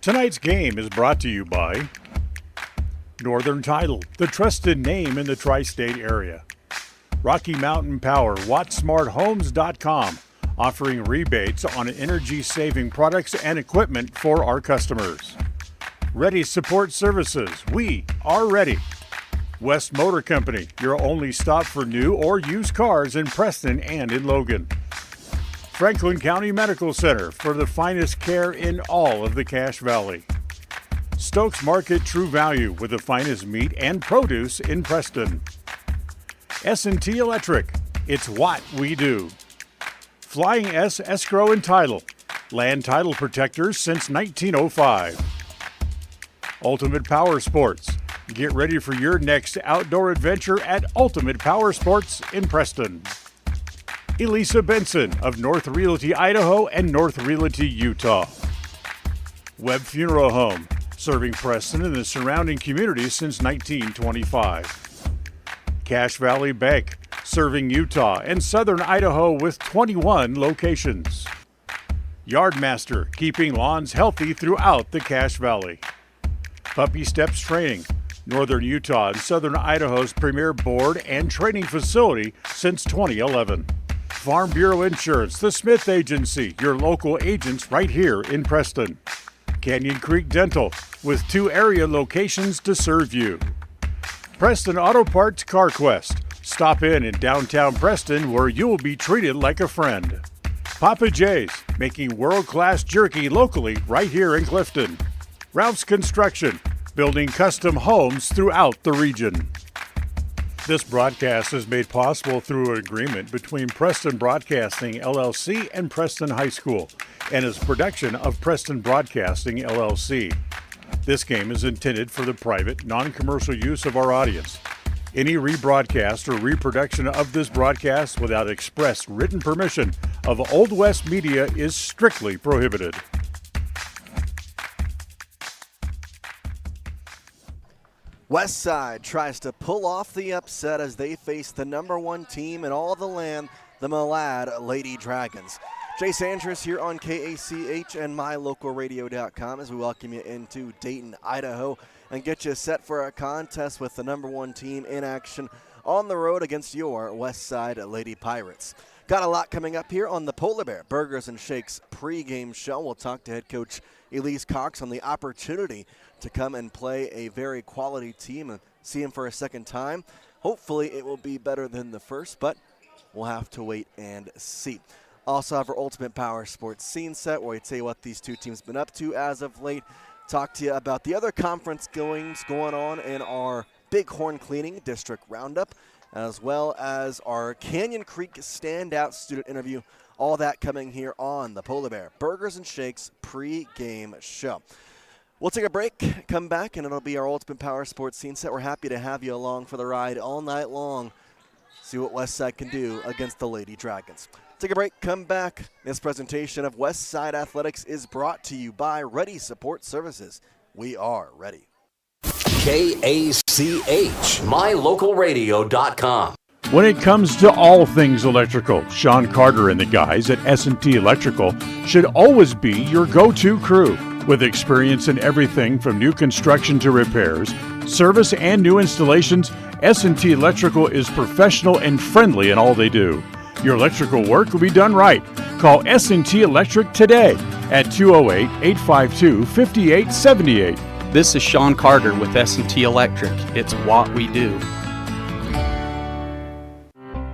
Tonight's game is brought to you by Northern Title, the trusted name in the tri-state area. Rocky Mountain Power, WattSmartHomes.com, offering rebates on energy-saving products and equipment for our customers. Ready Support Services, we are ready. West Motor Company, your only stop for new or used cars in Preston and in Logan. Franklin County Medical Center for the finest care in all of the Cache Valley. Stokes Market True Value with the finest meat and produce in Preston. S&T Electric, it's what we do. Flying S Escrow and Title, land title protectors since 1905. Ultimate Power Sports, get ready for your next outdoor adventure at Ultimate Power Sports in Preston. Elisa Benson of North Realty, Idaho and North Realty, Utah. Webb Funeral Home, serving Preston and the surrounding communities since 1925. Cache Valley Bank, serving Utah and southern Idaho with 21 locations. Yardmaster, keeping lawns healthy throughout the Cache Valley. Puppy Steps Training, northern Utah and southern Idaho's premier board and training facility since 2011. Farm Bureau Insurance, the Smith Agency, your local agents right here in Preston. Canyon Creek Dental, with 2 area locations to serve you. Preston Auto Parts CarQuest, stop in downtown Preston where you will be treated like a friend. Papa Jace, making world-class jerky locally right here in Clifton. Ralph's Construction, building custom homes throughout the region. This broadcast is made possible through an agreement between Preston Broadcasting, LLC and Preston High School, and is a production of Preston Broadcasting, LLC. This game is intended for the private, non-commercial use of our audience. Any rebroadcast or reproduction of this broadcast without express written permission of Old West Media is strictly prohibited. Westside tries to pull off the upset as they face the number 1 team in all the land, the Malad Lady Dragons. Jace Andrews here on KACH and MyLocalRadio.com as we welcome you into Dayton, Idaho, and get you set for a contest with the number 1 team in action on the road against your Westside Lady Pirates. Got a lot coming up here on the Polar Bear Burgers and Shakes pregame show. We'll talk to head coach Elise Cox on the opportunity to come and play a very quality team and see him for a second time. Hopefully it will be better than the first, but we'll have to wait and see. Also have our Ultimate Power Sports scene set where we tell you what these 2 teams have been up to as of late. Talk to you about the other conference goings going on in our Bighorn Cleaning District Roundup, as well as our Canyon Creek Standout Student Interview. All that coming here on the Polar Bear Burgers and Shakes pregame show. We'll take a break, come back, and it'll be our Ultimate Power Sports scene set. We're happy to have you along for the ride all night long. See what Westside can do against the Lady Dragons. Take a break, come back. This presentation of Westside Athletics is brought to you by Ready Support Services. We are ready. KACH, MyLocalRadio.com. When it comes to all things electrical, Sean Carter and the guys at S&T Electrical should always be your go-to crew. With experience in everything from new construction to repairs, service, and new installations, S&T Electrical is professional and friendly in all they do. Your electrical work will be done right. Call S&T Electric today at 208-852-5878. This is Sean Carter with S&T Electric. It's what we do.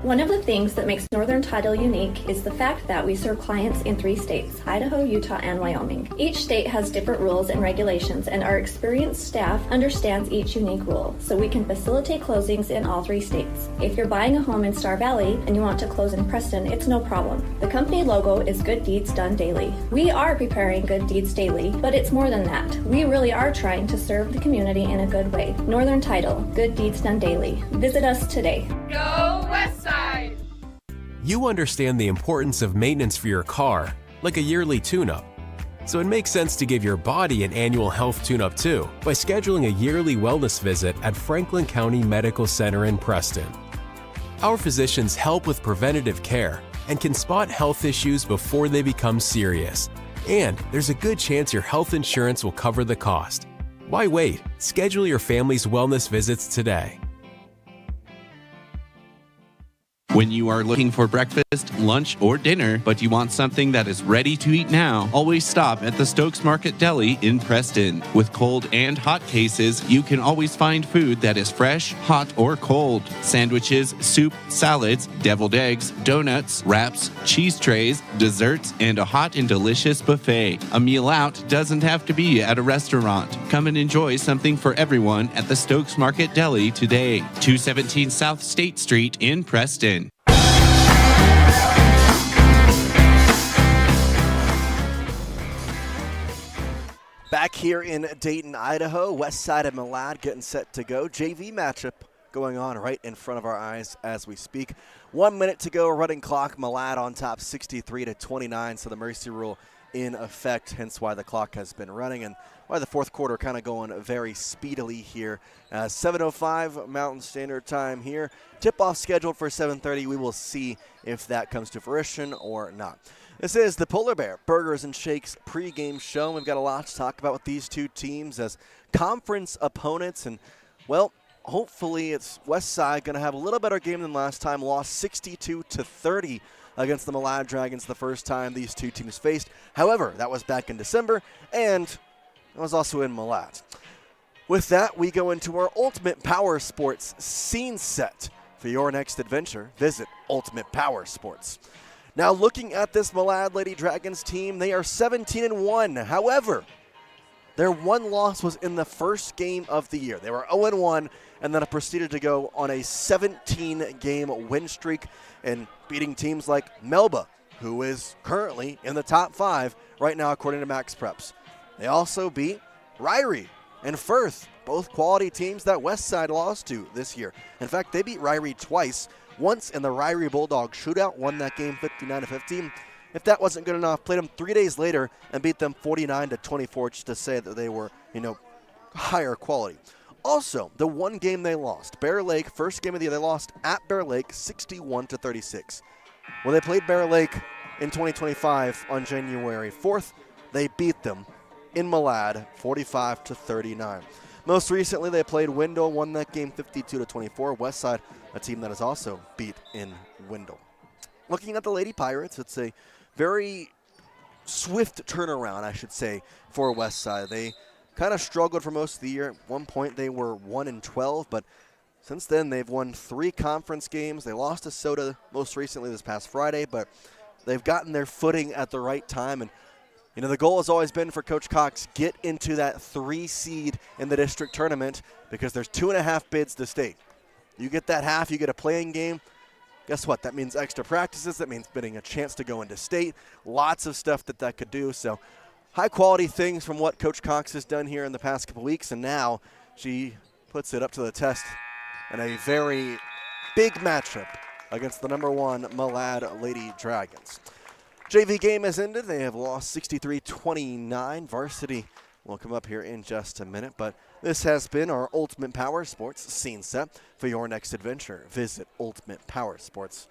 One of the things that makes Northern Title unique is the fact that we serve clients in 3 states, Idaho, Utah, and Wyoming. Each state has different rules and regulations, and our experienced staff understands each unique rule, so we can facilitate closings in all 3 states. If you're buying a home in Star Valley and you want to close in Preston, it's no problem. The company logo is Good Deeds Done Daily. We are preparing Good Deeds Daily, but it's more than that. We really are trying to serve the community in a good way. Northern Title, Good Deeds Done Daily. Visit us today. Go Westside! You understand the importance of maintenance for your car, like a yearly tune-up. So it makes sense to give your body an annual health tune-up too by scheduling a yearly wellness visit at Franklin County Medical Center in Preston. Our physicians help with preventative care and can spot health issues before they become serious. And there's a good chance your health insurance will cover the cost. Why wait? Schedule your family's wellness visits today. When you are looking for breakfast, lunch, or dinner, but you want something that is ready to eat now, always stop at the Stokes Market Deli in Preston. With cold and hot cases, you can always find food that is fresh, hot, or cold. Sandwiches, soup, salads, deviled eggs, donuts, wraps, cheese trays, desserts, and a hot and delicious buffet. A meal out doesn't have to be at a restaurant. Come and enjoy something for everyone at the Stokes Market Deli today. 217 South State Street in Preston. Back here in Dayton, Idaho, west side of Malad getting set to go. JV matchup going on right in front of our eyes as we speak. 1 minute to go, running clock. Malad on top 63-29, so the mercy rule in effect, hence why the clock has been running and why the fourth quarter kind of going very speedily here. 7:05 Mountain Standard Time here. Tip-off scheduled for 7:30. We will see if that comes to fruition or not. This is the Polar Bear Burgers and Shakes pregame show. We've got a lot to talk about with these two teams as conference opponents. And, well, hopefully it's Westside going to have a little better game than last time. Lost 62-30 against the Malad Dragons the first time these two teams faced. However, that was back in December, and it was also in Malad. With that, we go into our Ultimate Power Sports scene set. For your next adventure, visit Ultimate Power Sports. Now, looking at this Malad Lady Dragons team, they are 17-1. However, their one loss was in the first game of the year. They were 0-1 and then proceeded to go on a 17-game win streak and beating teams like Melba, who is currently in the top 5 right now according to Max Preps. They also beat Ryrie and Firth, both quality teams that Westside lost to this year. In fact, they beat Ryrie twice. Once in the Ryrie Bulldog shootout, won that game 59-15. If that wasn't good enough, played them 3 days later and beat them 49-24, just to say that they were, higher quality. Also, the one game they lost, Bear Lake, first game of the year, they lost at Bear Lake 61-36. When they played Bear Lake in 2025 on January 4th, they beat them in Malad 45-39. Most recently, they played Wendell, won that game 52-24. Westside, a team that is also beat in Wendell. Looking at the Lady Pirates, it's a very swift turnaround, I should say, for Westside. They kind of struggled for most of the year. At one point, they were 1-12, but since then, they've won 3 conference games. They lost to Soda most recently this past Friday, but they've gotten their footing at the right time. And the goal has always been for Coach Cox, get into that 3 seed in the district tournament because there's 2.5 bids to state. You get that half, you get a playing game. Guess what? That means extra practices. That means getting a chance to go into state. Lots of stuff that could do. So high-quality things from what Coach Cox has done here in the past couple weeks, and now she puts it up to the test in a very big matchup against the number 1 Malad Lady Dragons. JV game has ended. They have lost 63-29. Varsity will come up here in just a minute, but this has been our Ultimate Power Sports scene set. For your next adventure, visit Ultimate Power Sports.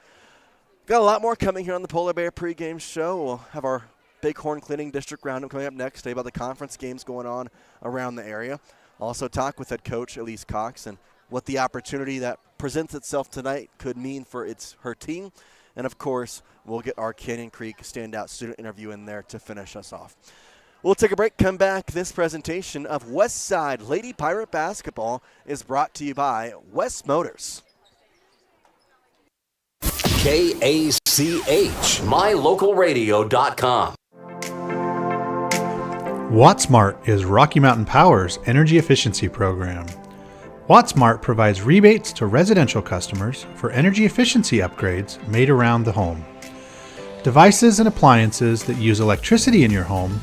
Got a lot more coming here on the Polar Bear pregame show. We'll have our Bighorn Cleaning District Roundup coming up next, about the conference games going on around the area. Also talk with head coach Elise Cox and what the opportunity that presents itself tonight could mean for her team. And, of course, we'll get our Canyon Creek standout student interview in there to finish us off. We'll take a break, come back. This presentation of Westside Lady Pirate Basketball is brought to you by West Motors. KACH, mylocalradio.com. WattSmart is Rocky Mountain Power's energy efficiency program. WattSmart provides rebates to residential customers for energy efficiency upgrades made around the home. Devices and appliances that use electricity in your home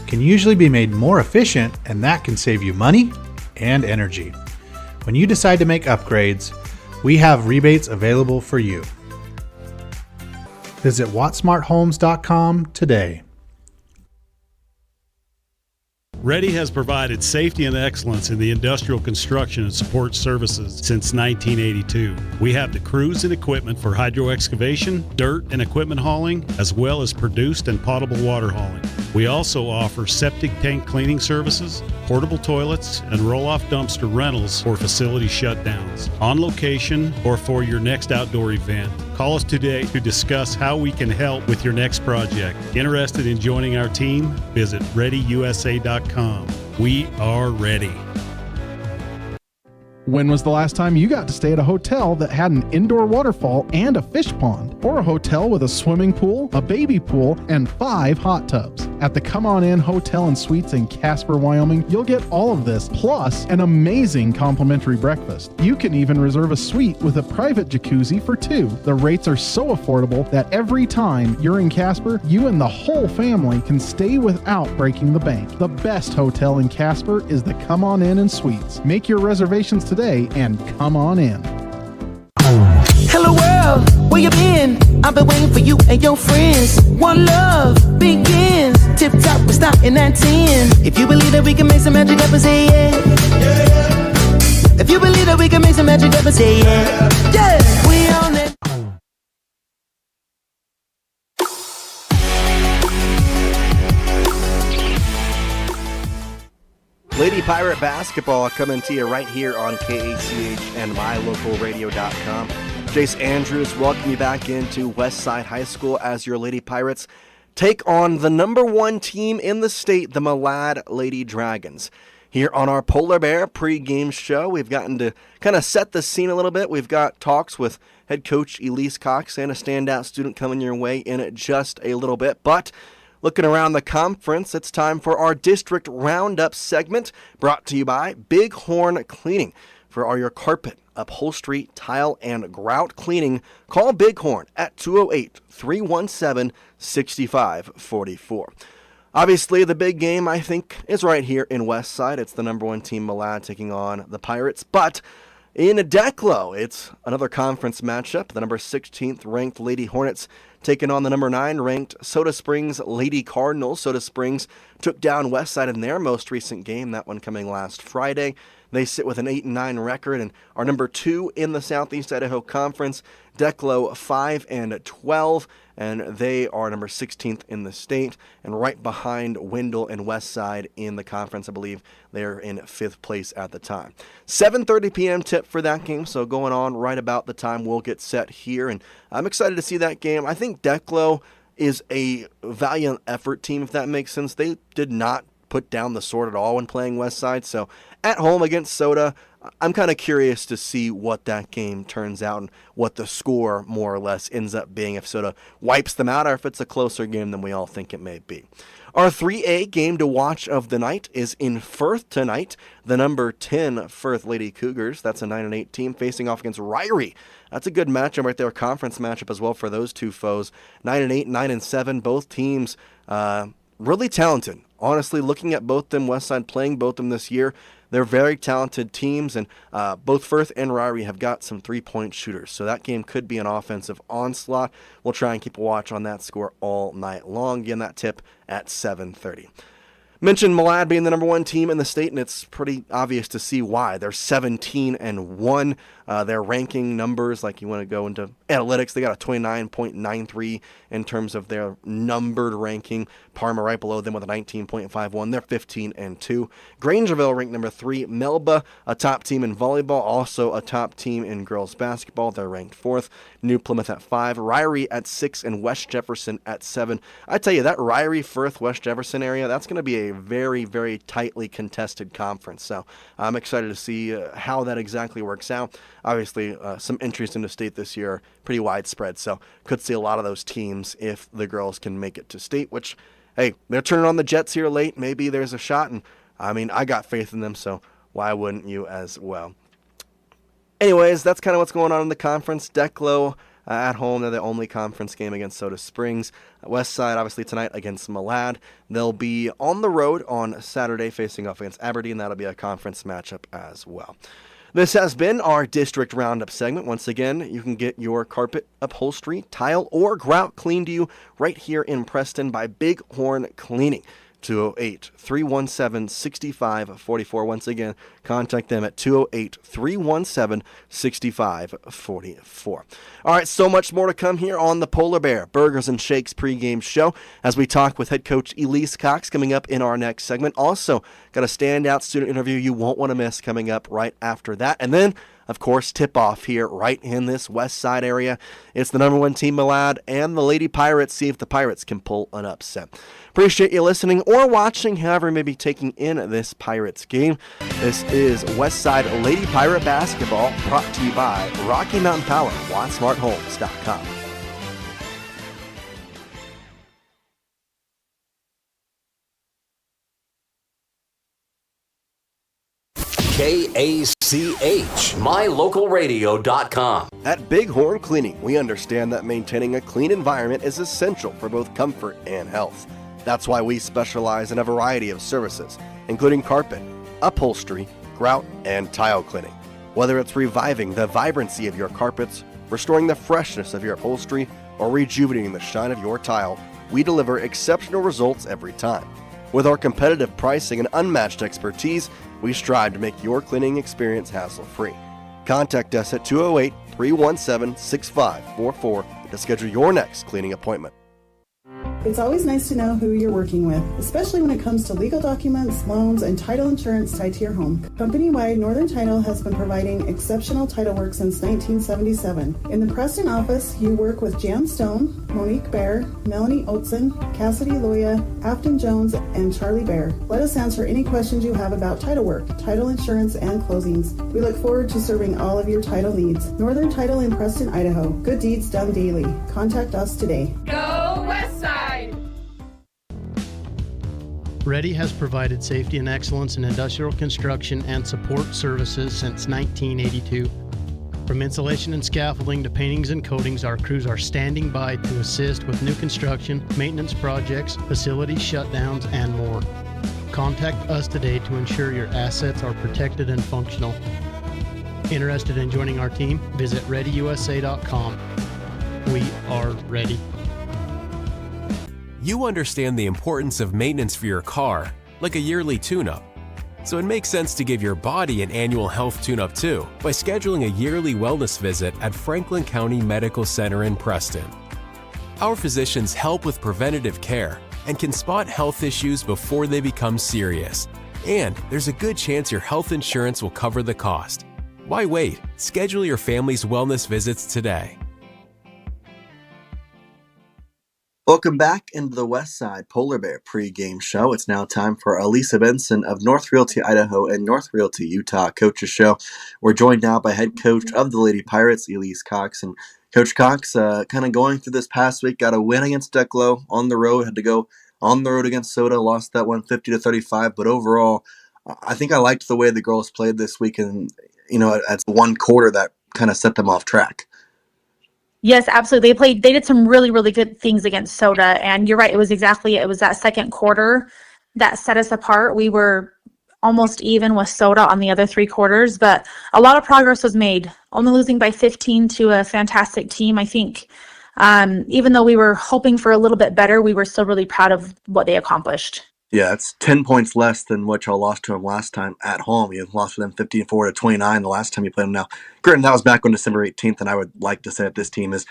can usually be made more efficient, and that can save you money and energy. When you decide to make upgrades, we have rebates available for you. Visit wattsmarthomes.com today. Ready has provided safety and excellence in the industrial construction and support services since 1982. We have the crews and equipment for hydro excavation, dirt and equipment hauling, as well as produced and potable water hauling. We also offer septic tank cleaning services, portable toilets, and roll-off dumpster rentals for facility shutdowns, on location or for your next outdoor event. Call us today to discuss how we can help with your next project. Interested in joining our team? Visit ReadyUSA.com. We are ready. When was the last time you got to stay at a hotel that had an indoor waterfall and a fish pond? Or a hotel with a swimming pool, a baby pool, and 5 hot tubs? At the Come On In Hotel and Suites in Casper, Wyoming, you'll get all of this, plus an amazing complimentary breakfast. You can even reserve a suite with a private jacuzzi for 2. The rates are so affordable that every time you're in Casper, you and the whole family can stay without breaking the bank. The best hotel in Casper is the Come On In and Suites. Make your reservations today and come on in. Hello world, where you been? I've been waiting for you and your friends. One love begins. Tip top, we're starting at 10. If you believe that we can make some magic happen, say yeah. If you believe that we can make some magic happen, say yeah. Yeah, we on it. Lady Pirate Basketball coming to you right here on KACH and MyLocalRadio.com. Jace Andrews, welcome you back into Westside High School as your Lady Pirates take on the number 1 team in the state, the Malad Lady Dragons. Here on our Polar Bear pregame show, we've gotten to kind of set the scene a little bit. We've got talks with head coach Elise Cox and a standout student coming your way in just a little bit, but looking around the conference, it's time for our District Roundup segment, brought to you by Bighorn Cleaning. For all your carpet, upholstery, tile, and grout cleaning, call Bighorn at 208-317-6544. Obviously, the big game, I think, is right here in Westside. It's the number 1 team, Malad, taking on the Pirates. But in Declo, it's another conference matchup. The number 16th ranked Lady Hornets taking on the number 9 ranked Soda Springs Lady Cardinals. Soda Springs took down Westside in their most recent game, that one coming last Friday. They sit with an 8-9 record and are number 2 in the Southeast Idaho Conference. Declo 5-12, and they are number 16th in the state, and right behind Wendell and Westside in the conference. I believe they're in 5th place at the time. 7:30 p.m. tip for that game, so going on right about the time we'll get set here, and I'm excited to see that game. I think Declo is a valiant effort team, if that makes sense. They did not put down the sword at all when playing Westside, so at home against Soda, I'm kind of curious to see what that game turns out and what the score more or less ends up being, if Soda wipes them out or if it's a closer game than we all think it may be. Our 3A game to watch of the night is in Firth tonight. The number 10 Firth Lady Cougars, that's a 9-8 team, facing off against Ryrie. That's a good matchup right there, a conference matchup as well for those two foes. 9-8, 9-7, both teams really talented. Honestly, looking at both them, Westside playing both them this year, they're very talented teams, and both Firth and Ryrie have got some three-point shooters, so that game could be an offensive onslaught. We'll try and keep a watch on that score all night long. Again, that tip at 7:30. Mentioned Malad being the number 1 team in the state, and it's pretty obvious to see why. They're 17-1. Their ranking numbers, like you want to go into analytics, they got a 29.93 in terms of their numbered ranking. Parma right below them with a 19.51. They're 15-2. Grangerville ranked number 3. Melba, a top team in volleyball, also a top team in girls basketball. They're ranked 4th. New Plymouth at 5. Ryrie at 6, and West Jefferson at 7. I tell you, that Ryrie, Firth, West Jefferson area, that's going to be a very, very tightly contested conference. So I'm excited to see how that exactly works out. Obviously, some entries into state this year are pretty widespread, so could see a lot of those teams if the girls can make it to state, which, hey, they're turning on the Jets here late. Maybe there's a shot, and I mean, I got faith in them, so why wouldn't you as well? Anyways, that's kind of what's going on in the conference. Declo at home, they're the only conference game against Soda Springs. Westside, obviously, tonight against Malad. They'll be on the road on Saturday facing off against Aberdeen. That'll be a conference matchup as well. This has been our District Roundup segment. Once again, you can get your carpet, upholstery, tile, or grout cleaned to you right here in Preston by Bighorn Cleaning. 208-317-6544. Once again, contact them at 208-317-6544. All right, so much more to come here on the Polar Bear Burgers and Shakes pregame show as we talk with head coach Elise Cox coming up in our next segment. Also, got a standout student interview you won't want to miss coming up right after that. And then, of course, tip-off here right in this west side area. It's the number one team, Malad, and the Lady Pirates. See if the Pirates can pull an upset. Appreciate you listening or watching, however you may be taking in this Pirates game. This is Westside Lady Pirate Basketball, brought to you by Rocky Mountain Power, WattSmartHomes.com. KACH, MyLocalRadio.com. At Bighorn Cleaning, we understand that maintaining a clean environment is essential for both comfort and health. That's why we specialize in a variety of services, including carpet, upholstery, grout, and tile cleaning. Whether it's reviving the vibrancy of your carpets, restoring the freshness of your upholstery, or rejuvenating the shine of your tile, we deliver exceptional results every time. With our competitive pricing and unmatched expertise, we strive to make your cleaning experience hassle-free. Contact us at 208-317-6544 to schedule your next cleaning appointment. It's always nice to know who you're working with, especially when it comes to legal documents, loans, and title insurance tied to your home. Company-wide, Northern Title has been providing exceptional title work since 1977. In the Preston office, you work with Jan Stone, Monique Bear, Melanie Oatson, Cassidy Loya, Afton Jones, and Charlie Bear. Let us answer any questions you have about title work, title insurance, and closings. We look forward to serving all of your title needs. Northern Title in Preston, Idaho. Good deeds done daily. Contact us today. Go Westside! Ready has provided safety and excellence in industrial construction and support services since 1982. From insulation and scaffolding to paintings and coatings, our crews are standing by to assist with new construction, maintenance projects, facility shutdowns, and more. Contact us today to ensure your assets are protected and functional. Interested in joining our team? Visit ReadyUSA.com. We are ready. You understand the importance of maintenance for your car, like a yearly tune-up. So it makes sense to give your body an annual health tune-up too by scheduling a yearly wellness visit at Franklin County Medical Center in Preston. Our physicians help with preventative care and can spot health issues before they become serious. And there's a good chance your health insurance will cover the cost. Why wait? Schedule your family's wellness visits today. Welcome back into the Westside Polar Bear pregame show. It's now time for Elisa Benson of North Realty Idaho and North Realty Utah Coaches Show. We're joined now by head coach of the Lady Pirates, Elise Cox. And Coach Cox, kind of going through this past week, got a win against Declo on the road, had to go on the road against Soda, lost that one 50-35. But overall, I think I liked the way the girls played this week, and at one quarter that kind of set them off track. Yes, absolutely. They did some really, really good things against Soda. And you're right. It was that second quarter that set us apart. We were almost even with Soda on the other three quarters, but a lot of progress was made. Only losing by 15 to a fantastic team. I think even though we were hoping for a little bit better, we were still really proud of what they accomplished. Yeah, it's 10 points less than what y'all lost to them last time at home. You lost to them 54-29 the last time you played them. Now, granted, that was back on December 18th, and I would like to say that this team is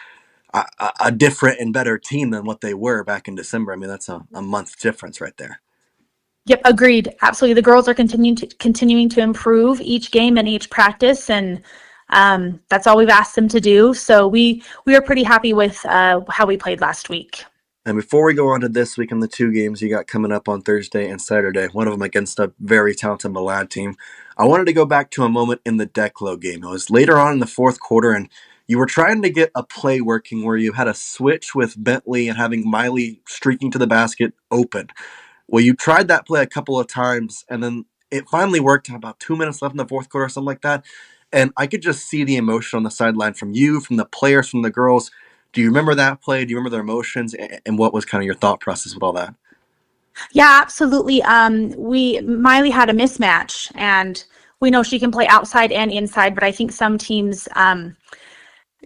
a different and better team than what they were back in December. I mean, that's a month difference right there. Yep, agreed. Absolutely. The girls are continuing to improve each game and each practice, and that's all we've asked them to do. So we are pretty happy with how we played last week. And before we go on to this week and the two games you got coming up on Thursday and Saturday, one of them against a very talented Malad team, I wanted to go back to a moment in the Declo game. It was later on in the fourth quarter, and you were trying to get a play working where you had a switch with Bentley and having Miley streaking to the basket open. Well, you tried that play a couple of times, and then it finally worked. About 2 minutes left in the fourth quarter or something like that. And I could just see the emotion on the sideline from you, from the players, from the girls. Do you remember that play? Do you remember their emotions? And what was kind of your thought process with all that? Yeah, absolutely. Miley had a mismatch, and we know she can play outside and inside, but I think some teams,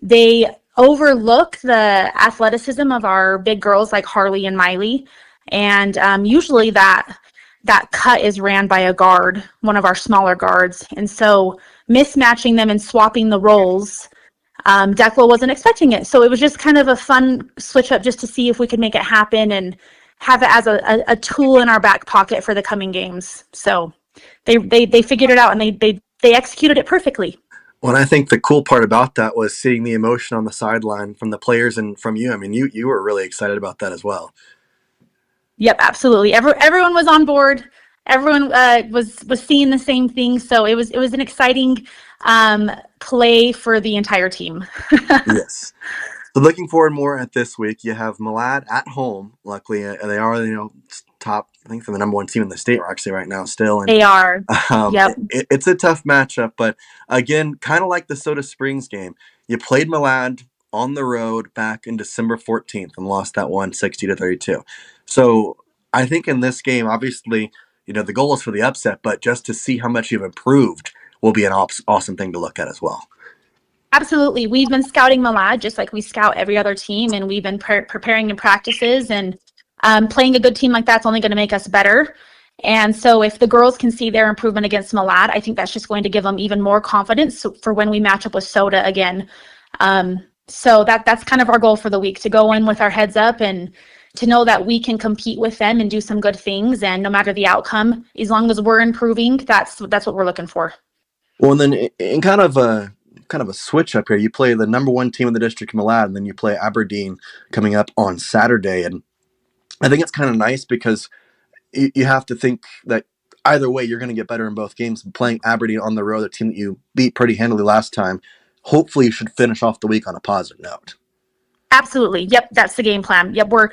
they overlook the athleticism of our big girls like Harley and Miley. And usually that cut is ran by a guard, one of our smaller guards. And so mismatching them and swapping the roles, Declan wasn't expecting it. So it was just kind of a fun switch up just to see if we could make it happen and have it as a tool in our back pocket for the coming games. So they figured it out, and they executed it perfectly. Well, I think the cool part about that was seeing the emotion on the sideline from the players and from you. I mean, you were really excited about that as well. Yep, absolutely. Everyone was on board. Everyone was seeing the same thing. So it was an exciting play for the entire team. Yes. So looking forward more at this week, you have Malad at home. Luckily, they are top. I think they're the number one team in the state actually right now still. And, they are. Yep. It's a tough matchup, but again, kind of like the Soda Springs game, you played Malad on the road back in December 14th and lost that one 60-32. So I think in this game, obviously, the goal is for the upset, but just to see how much you've improved will be an awesome thing to look at as well. Absolutely. We've been scouting Malad just like we scout every other team, and we've been preparing in practices, and playing a good team like that's only going to make us better. And so if the girls can see their improvement against Malad, I think that's just going to give them even more confidence for when we match up with Soda again. So that's kind of our goal for the week, to go in with our heads up and to know that we can compete with them and do some good things. And no matter the outcome, as long as we're improving, that's what we're looking for. Well, and then in kind of a switch up here, you play the number one team in the district, Malad, and then you play Aberdeen coming up on Saturday. And I think it's kind of nice because you have to think that either way, you're going to get better in both games. Playing Aberdeen on the road, a team that you beat pretty handily last time, hopefully you should finish off the week on a positive note. Absolutely. Yep, that's the game plan. Yep, we're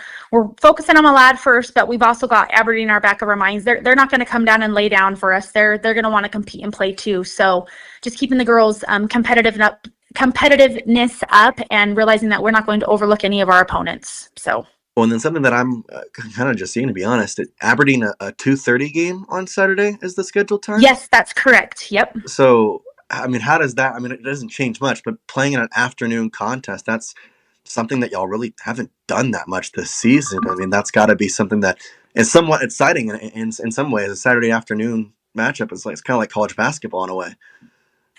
focusing on Malad first, but we've also got Aberdeen in our back of our minds. They're not going to come down and lay down for us. They're going to want to compete and play too. So just keeping the girls' competitiveness up and realizing that we're not going to overlook any of our opponents. So. Well, and then something that I'm kind of just seeing, to be honest, Aberdeen a 2:30 game on Saturday is the scheduled time? Yes, that's correct. Yep. So, I mean, how does that, it doesn't change much, but playing in an afternoon contest, that's something that y'all really haven't done that much this season. I mean, that's got to be something that is somewhat exciting in some ways. A Saturday afternoon matchup is it's kind of like college basketball in a way.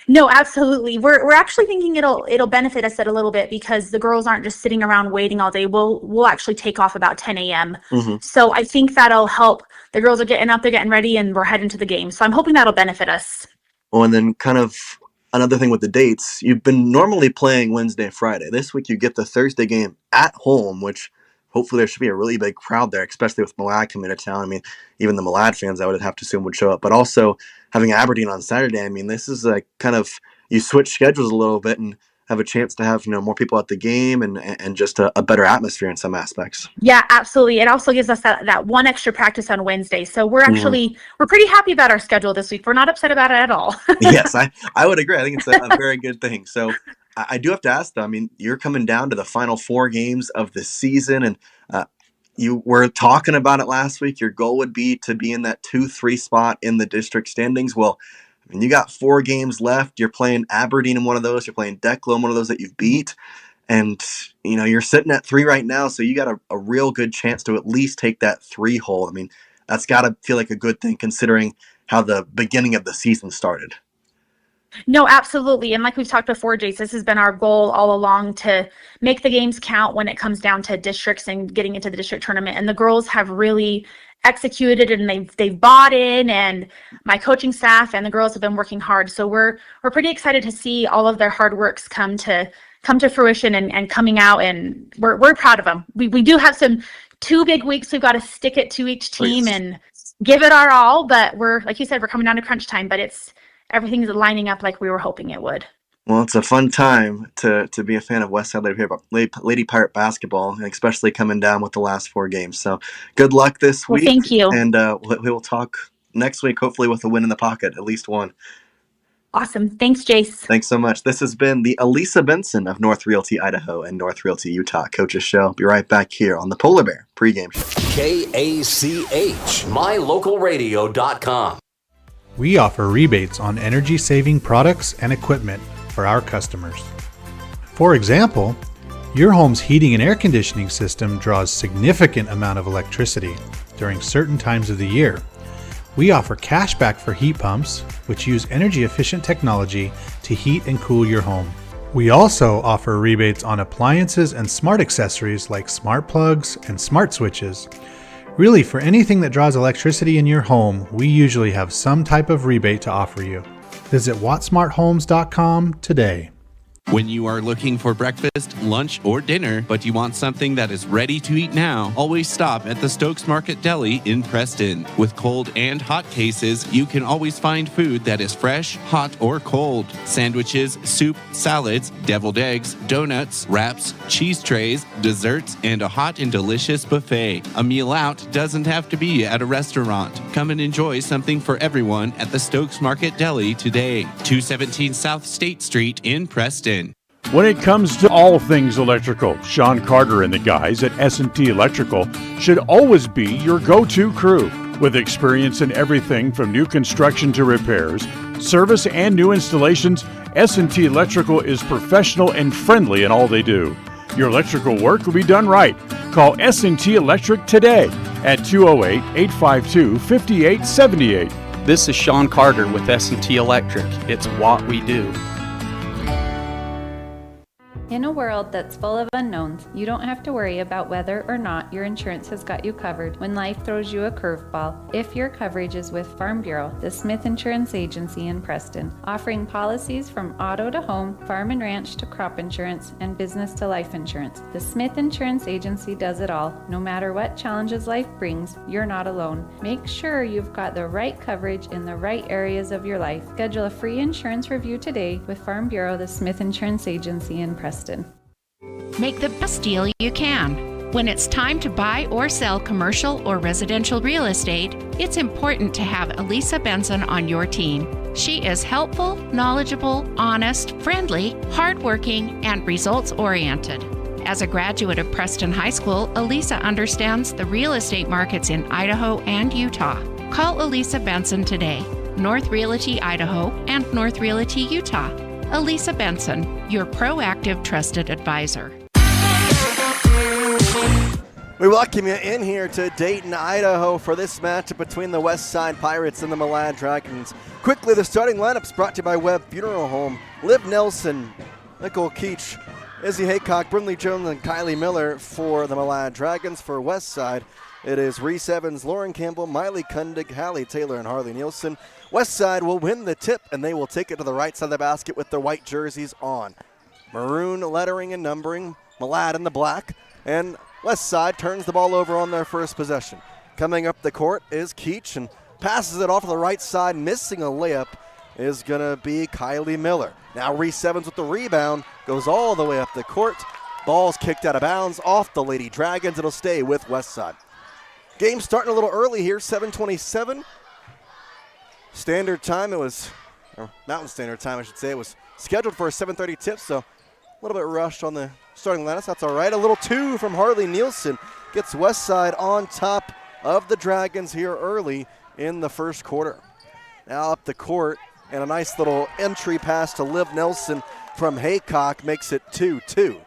No, absolutely. We're actually thinking it'll benefit us a little bit because the girls aren't just sitting around waiting all day. We'll actually take off about 10 a.m. Mm-hmm. So I think that'll help. The girls are getting up, they're getting ready, and we're heading to the game. So I'm hoping that'll benefit us. Well, and then kind of another thing with the dates, you've been normally playing Wednesday, Friday. This week you get the Thursday game at home, which hopefully there should be a really big crowd there, especially with Malad coming to town. I mean, even the Malad fans I would have to assume would show up. But also having Aberdeen on Saturday, I mean, this is like kind of, you switch schedules a little bit and have a chance to have more people at the game and just a better atmosphere in some aspects. Yeah, absolutely. It also gives us that one extra practice on Wednesday. So we're actually we're pretty happy about our schedule this week. We're not upset about it at all. Yes, I would agree. I think it's a very good thing. So I do have to ask, though, I mean, you're coming down to the final 4 games of the season, and you were talking about it last week. Your goal would be to be in that 2-3 spot in the district standings. Well, I mean, you got 4 games left. You're playing Aberdeen in one of those. You're playing Declan in one of those that you've beat. And, you're sitting at 3 right now, so you got a real good chance to at least take that 3 hole. I mean, that's got to feel like a good thing considering how the beginning of the season started. No, absolutely. And like we've talked before, Jace, this has been our goal all along, to make the games count when it comes down to districts and getting into the district tournament. And the girls have really executed, and they've bought in, and my coaching staff and the girls have been working hard. So we're pretty excited to see all of their hard works come to fruition and coming out, and we're proud of them. We do have 2 big weeks we've got to stick it to each team and give it our all, but we're, like you said, we're coming down to crunch time, but everything's lining up like we were hoping it would. Well, it's a fun time to be a fan of Westside Lady Pirate basketball, and especially coming down with the last 4 games. So good luck this week. Thank you. And we will talk next week, hopefully with a win in the pocket, at least one. Awesome. Thanks, Jace. Thanks so much. This has been the Elisa Benson of North Realty, Idaho and North Realty, Utah Coaches Show. Be right back here on the Polar Bear pregame show. KACH, mylocalradio.com. We offer rebates on energy-saving products and equipment for our customers. For example, Your home's heating and air conditioning system draws significant amount of electricity during certain times of the year. We offer cash back for heat pumps, which use energy-efficient technology to heat and cool your home. We also offer rebates on appliances and smart accessories like smart plugs and smart switches. Really, for anything that draws electricity in your home, we usually have some type of rebate to offer you. Visit wattsmarthomes.com today. When you are looking for breakfast, lunch, or dinner, but you want something that is ready to eat now, always stop at the Stokes Market Deli in Preston. With cold and hot cases, you can always find food that is fresh, hot, or cold. Sandwiches, soup, salads, deviled eggs, donuts, wraps, cheese trays, desserts, and a hot and delicious buffet. A meal out doesn't have to be at a restaurant. Come and enjoy something for everyone at the Stokes Market Deli today. 217 South State Street in Preston. When it comes to all things electrical, Sean Carter and the guys at S&T Electrical should always be your go-to crew. With experience in everything from new construction to repairs, service, and new installations, S&T Electrical is professional and friendly in all they do. Your electrical work will be done right. Call S&T Electric today at 208-852-5878. This is Sean Carter with S&T Electric. It's what we do. In a world that's full of unknowns, you don't have to worry about whether or not your insurance has got you covered when life throws you a curveball. If your coverage is with Farm Bureau, the Smith Insurance Agency in Preston, offering policies from auto to home, farm and ranch to crop insurance, and business to life insurance. The Smith Insurance Agency does it all. No matter what challenges life brings, you're not alone. Make sure you've got the right coverage in the right areas of your life. Schedule a free insurance review today with Farm Bureau, the Smith Insurance Agency in Preston. Make the best deal you can. When it's time to buy or sell commercial or residential real estate, it's important to have Elisa Benson on your team. She is helpful, knowledgeable, honest, friendly, hardworking, and results-oriented. As a graduate of Preston High School, Elisa understands the real estate markets in Idaho and Utah. Call Elisa Benson today, North Realty Idaho and North Realty Utah. Elisa Benson, your proactive, trusted advisor. We welcome you in here to Dayton, Idaho for this matchup between the West Side Pirates and the Malad Dragons. Quickly, the starting lineups brought to you by Webb Funeral Home. Liv Nelson, Nicole Keach, Izzy Haycock, Brinley Jones, and Kylie Miller for the Malad Dragons. For West Side, it is Reese Evans, Lauren Campbell, Miley Kundig, Hallie Taylor, and Harley Nielsen. West Side will win the tip, and they will take it to the right side of the basket with their white jerseys on. Maroon lettering and numbering, Malad in the black, and West Side turns the ball over on their first possession. Coming up the court is Keach and passes it off to the right side. Missing a layup is going to be Kylie Miller. Now Reese Evans with the rebound, goes all the way up the court. Ball's kicked out of bounds off the Lady Dragons. It'll stay with West Side. Game starting a little early here, 7:27. Standard time, or Mountain Standard Time, I should say. It was scheduled for a 7:30 tip, so a little bit rushed on the starting lineups. That's all right. A little two from Harley Nielsen gets West Side on top of the Dragons here early in the first quarter. Now up the court, and a nice little entry pass to Liv Nelson from Haycock makes it 2-2.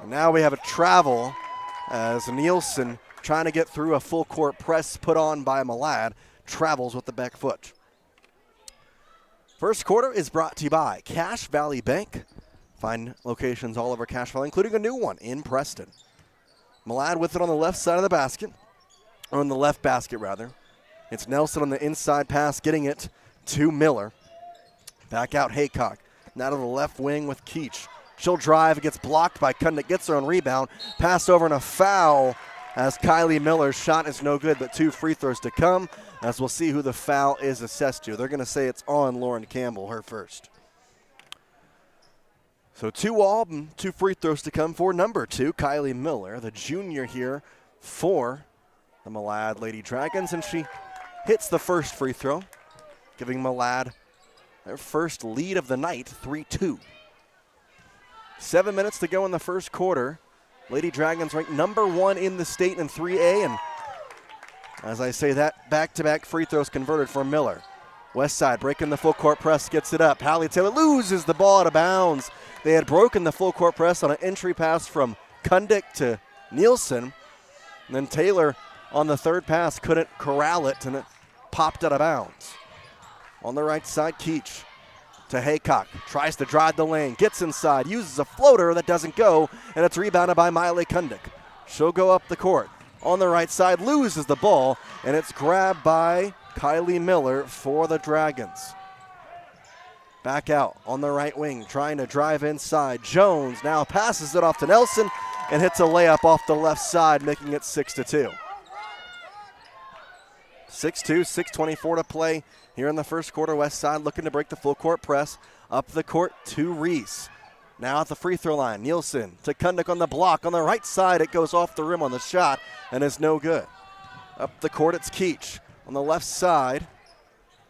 And now we have a travel as Nielsen, trying to get through a full court press put on by Malad, travels with the back foot. First quarter is brought to you by Cache Valley Bank. Find locations all over Cache Valley, including a new one in Preston. Malad with it on the left side of the basket, or on the left basket rather. It's Nelson on the inside pass, getting it to Miller. Back out Haycock. Now to the left wing with Keach. She'll drive, it gets blocked by Kundick, gets her own rebound. Pass over and a foul as Kylie Miller's shot is no good, but 2 free throws to come, as we'll see who the foul is assessed to. They're going to say it's on Lauren Campbell, her first. So 2 all, 2 free throws to come for number 2, Kylie Miller, the junior here for the Malad Lady Dragons, and she hits the first free throw, giving Malad their first lead of the night, 3-2. 7 minutes to go in the first quarter. Lady Dragons ranked number 1 in the state in 3A, and as I say that, back-to-back free throws converted for Miller. West Side breaking the full court press, gets it up. Hallie Taylor loses the ball out of bounds. They had broken the full court press on an entry pass from Kundick to Nielsen. And then Taylor on the third pass couldn't corral it, and it popped out of bounds. On the right side, Keach to Haycock. Tries to drive the lane, gets inside, uses a floater that doesn't go, and it's rebounded by Miley Kundick. She'll go up the court. On the right side, loses the ball, and it's grabbed by Kylie Miller for the Dragons. Back out on the right wing, trying to drive inside. Jones now passes it off to Nelson and hits a layup off the left side, making it 6-2. 6-2, 6:24 to play here in the first quarter. West Side looking to break the full court press. Up the court to Reese. Now at the free throw line, Nielsen to Kundick on the block. On the right side, it goes off the rim on the shot and is no good. Up the court, it's Keach. On the left side,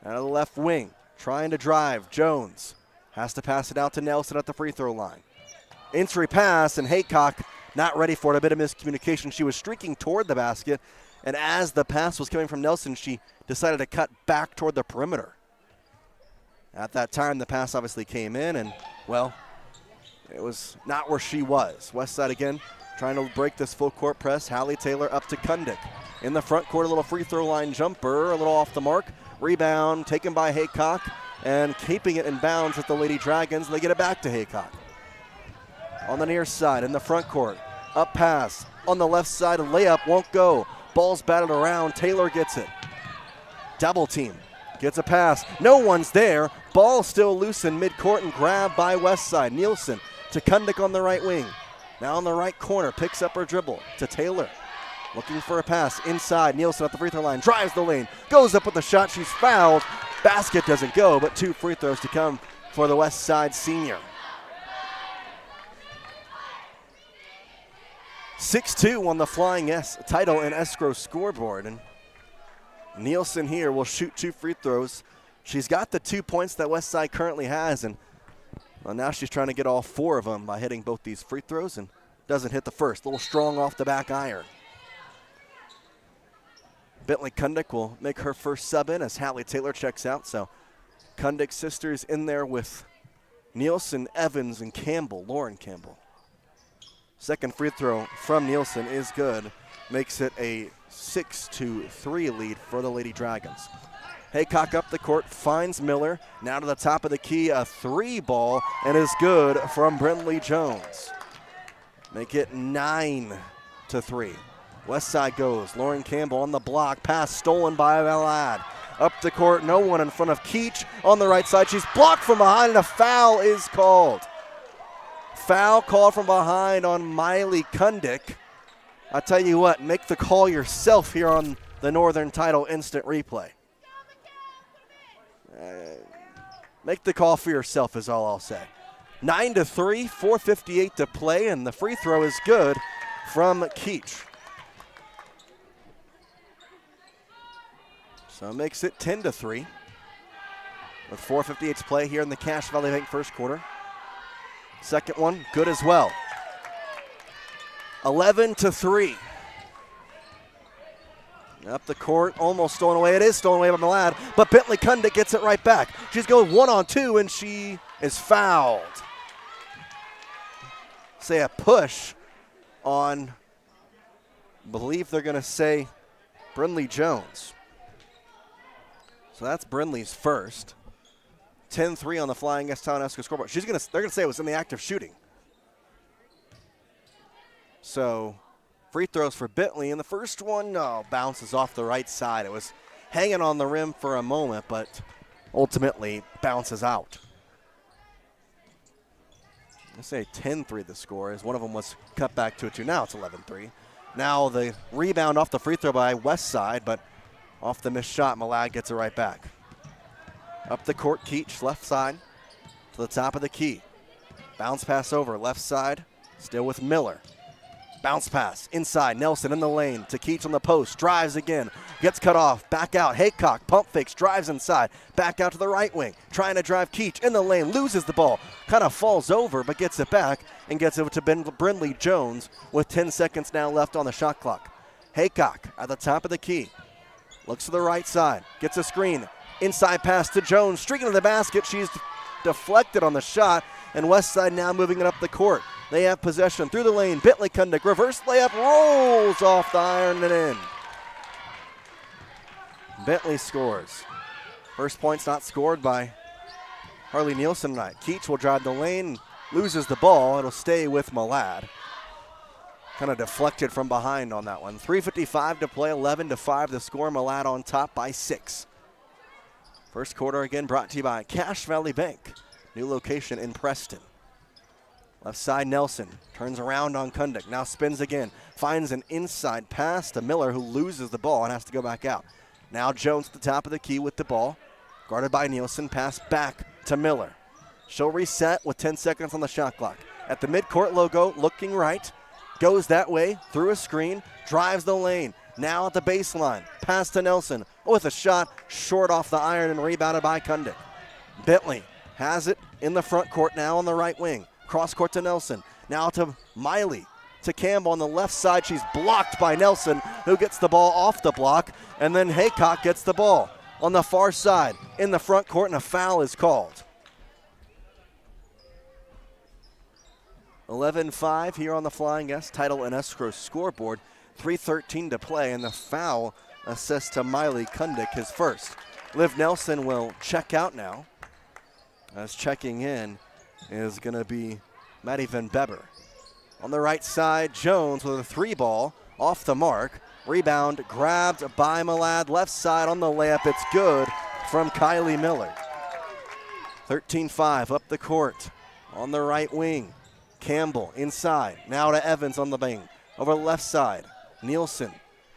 out of the left wing, trying to drive. Jones has to pass it out to Nelson at the free throw line. Entry pass, and Haycock not ready for it. A bit of miscommunication. She was streaking toward the basket, and as the pass was coming from Nelson, she decided to cut back toward the perimeter. At that time, the pass obviously came in, and, well, it was not where she was. West Side again trying to break this full court press. Hallie Taylor up to Kundick. In the front court, a little free throw line jumper, a little off the mark. Rebound taken by Haycock, and keeping it in bounds with the Lady Dragons, and they get it back to Haycock. On the near side, in the front court, up pass. On the left side, a layup won't go. Ball's batted around, Taylor gets it. Double team, gets a pass. No one's there. Ball still loose in midcourt and grabbed by West Side. Nielsen to Kundick on the right wing. Now on the right corner, picks up her dribble to Taylor. Looking for a pass inside. Nielsen at the free throw line, drives the lane, goes up with the shot. She's fouled. Basket doesn't go, but 2 free throws to come for the West Side senior. 6-2 on the Flying S title and escrow scoreboard. And Nielsen here will shoot 2 free throws. She's got the 2 points that West Side currently has, and well, now she's trying to get all 4 of them by hitting both these free throws, and doesn't hit the first. A little strong off the back iron. Bentley Kundick will make her first sub in as Hallie Taylor checks out. So Kundick's sisters in there with Nielsen, Evans, and Campbell, Lauren Campbell. Second free throw from Nielsen is good. Makes it a 6-3 lead for the Lady Dragons. Haycock up the court, finds Miller. Now to the top of the key, a 3 ball, and is good from Brindley Jones. Make it 9-3. West Side goes. Lauren Campbell on the block. Pass stolen by Valad. Up the court, no one in front of Keach. On the right side, she's blocked from behind, and a foul is called. Foul called from behind on Miley Kundick. I tell you what, make the call yourself here on the Northern Title Instant Replay. Make the call for yourself is all I'll say. 9-3, 4:58 to play, and the free throw is good from Keach. So it makes it 10-3 with 4:58 to play here in the Cache Valley Bank first quarter. Second one, good as well. 11-3. Up the court, almost stolen away. It is stolen away by Malad, but Bentley Kundick gets it right back. She's going 1-on-2, and she is fouled. Say a push on, I believe they're going to say Brindley Jones. So that's Brindley's first. 10-3 on the Flying S Town Esco scoreboard. They're going to say it was in the act of shooting. So free throws for Bentley, and the first one bounces off the right side. It was hanging on the rim for a moment, but ultimately bounces out. I say 10-3 the score, as one of them was cut back to a 2. Now it's 11-3. Now the rebound off the free throw by West Side, but off the missed shot, Malad gets it right back. Up the court, Keach, left side to the top of the key. Bounce pass over, left side, still with Miller. Bounce pass, inside, Nelson in the lane to Keach on the post, drives again, gets cut off, back out, Haycock, pump fakes, drives inside, back out to the right wing, trying to drive Keach in the lane, loses the ball, kind of falls over, but gets it back and gets it to Brindley Jones with 10 seconds now left on the shot clock. Haycock at the top of the key, looks to the right side, gets a screen, Inside pass to Jones, streaking to the basket. She's deflected on the shot, and Westside now moving it up the court. They have possession through the lane. Bentley Kundick, reverse layup, rolls off the iron and in. Bentley scores. First point's not scored by Harley Nielsen tonight. Keach will drive the lane, loses the ball. It'll stay with Malad. Kind of deflected from behind on that one. 3:55 to play, 11-5 the score. Malad on top by 6. First quarter again brought to you by Cache Valley Bank. New location in Preston. Left side Nelson turns around on Kundick. Now spins again. Finds an inside pass to Miller, who loses the ball and has to go back out. Now Jones at the top of the key with the ball. Guarded by Nielsen. Pass back to Miller. She'll reset with 10 seconds on the shot clock. At the midcourt logo, looking right. Goes that way through a screen. Drives the lane. Now at the baseline. Pass to Nelson with a shot short off the iron and rebounded by Kundick. Bentley has it in the front court now on the right wing. Cross court to Nelson. Now to Miley. To Campbell on the left side. She's blocked by Nelson, who gets the ball off the block. And then Haycock gets the ball on the far side in the front court, and a foul is called. 11-5 here on the Flying S Title and Escrow scoreboard. 3:13 to play, and the foul assessed to Miley Kundick, his first. Liv Nelson will check out now. As checking in is going to be Maddie Van Beber. On the right side, Jones with a 3 ball off the mark. Rebound grabbed by Malad. Left side on the layup. It's good from Kylie Miller. 13-5 up the court on the right wing. Campbell inside. Now to Evans on the wing. Over the left side. Nielsen.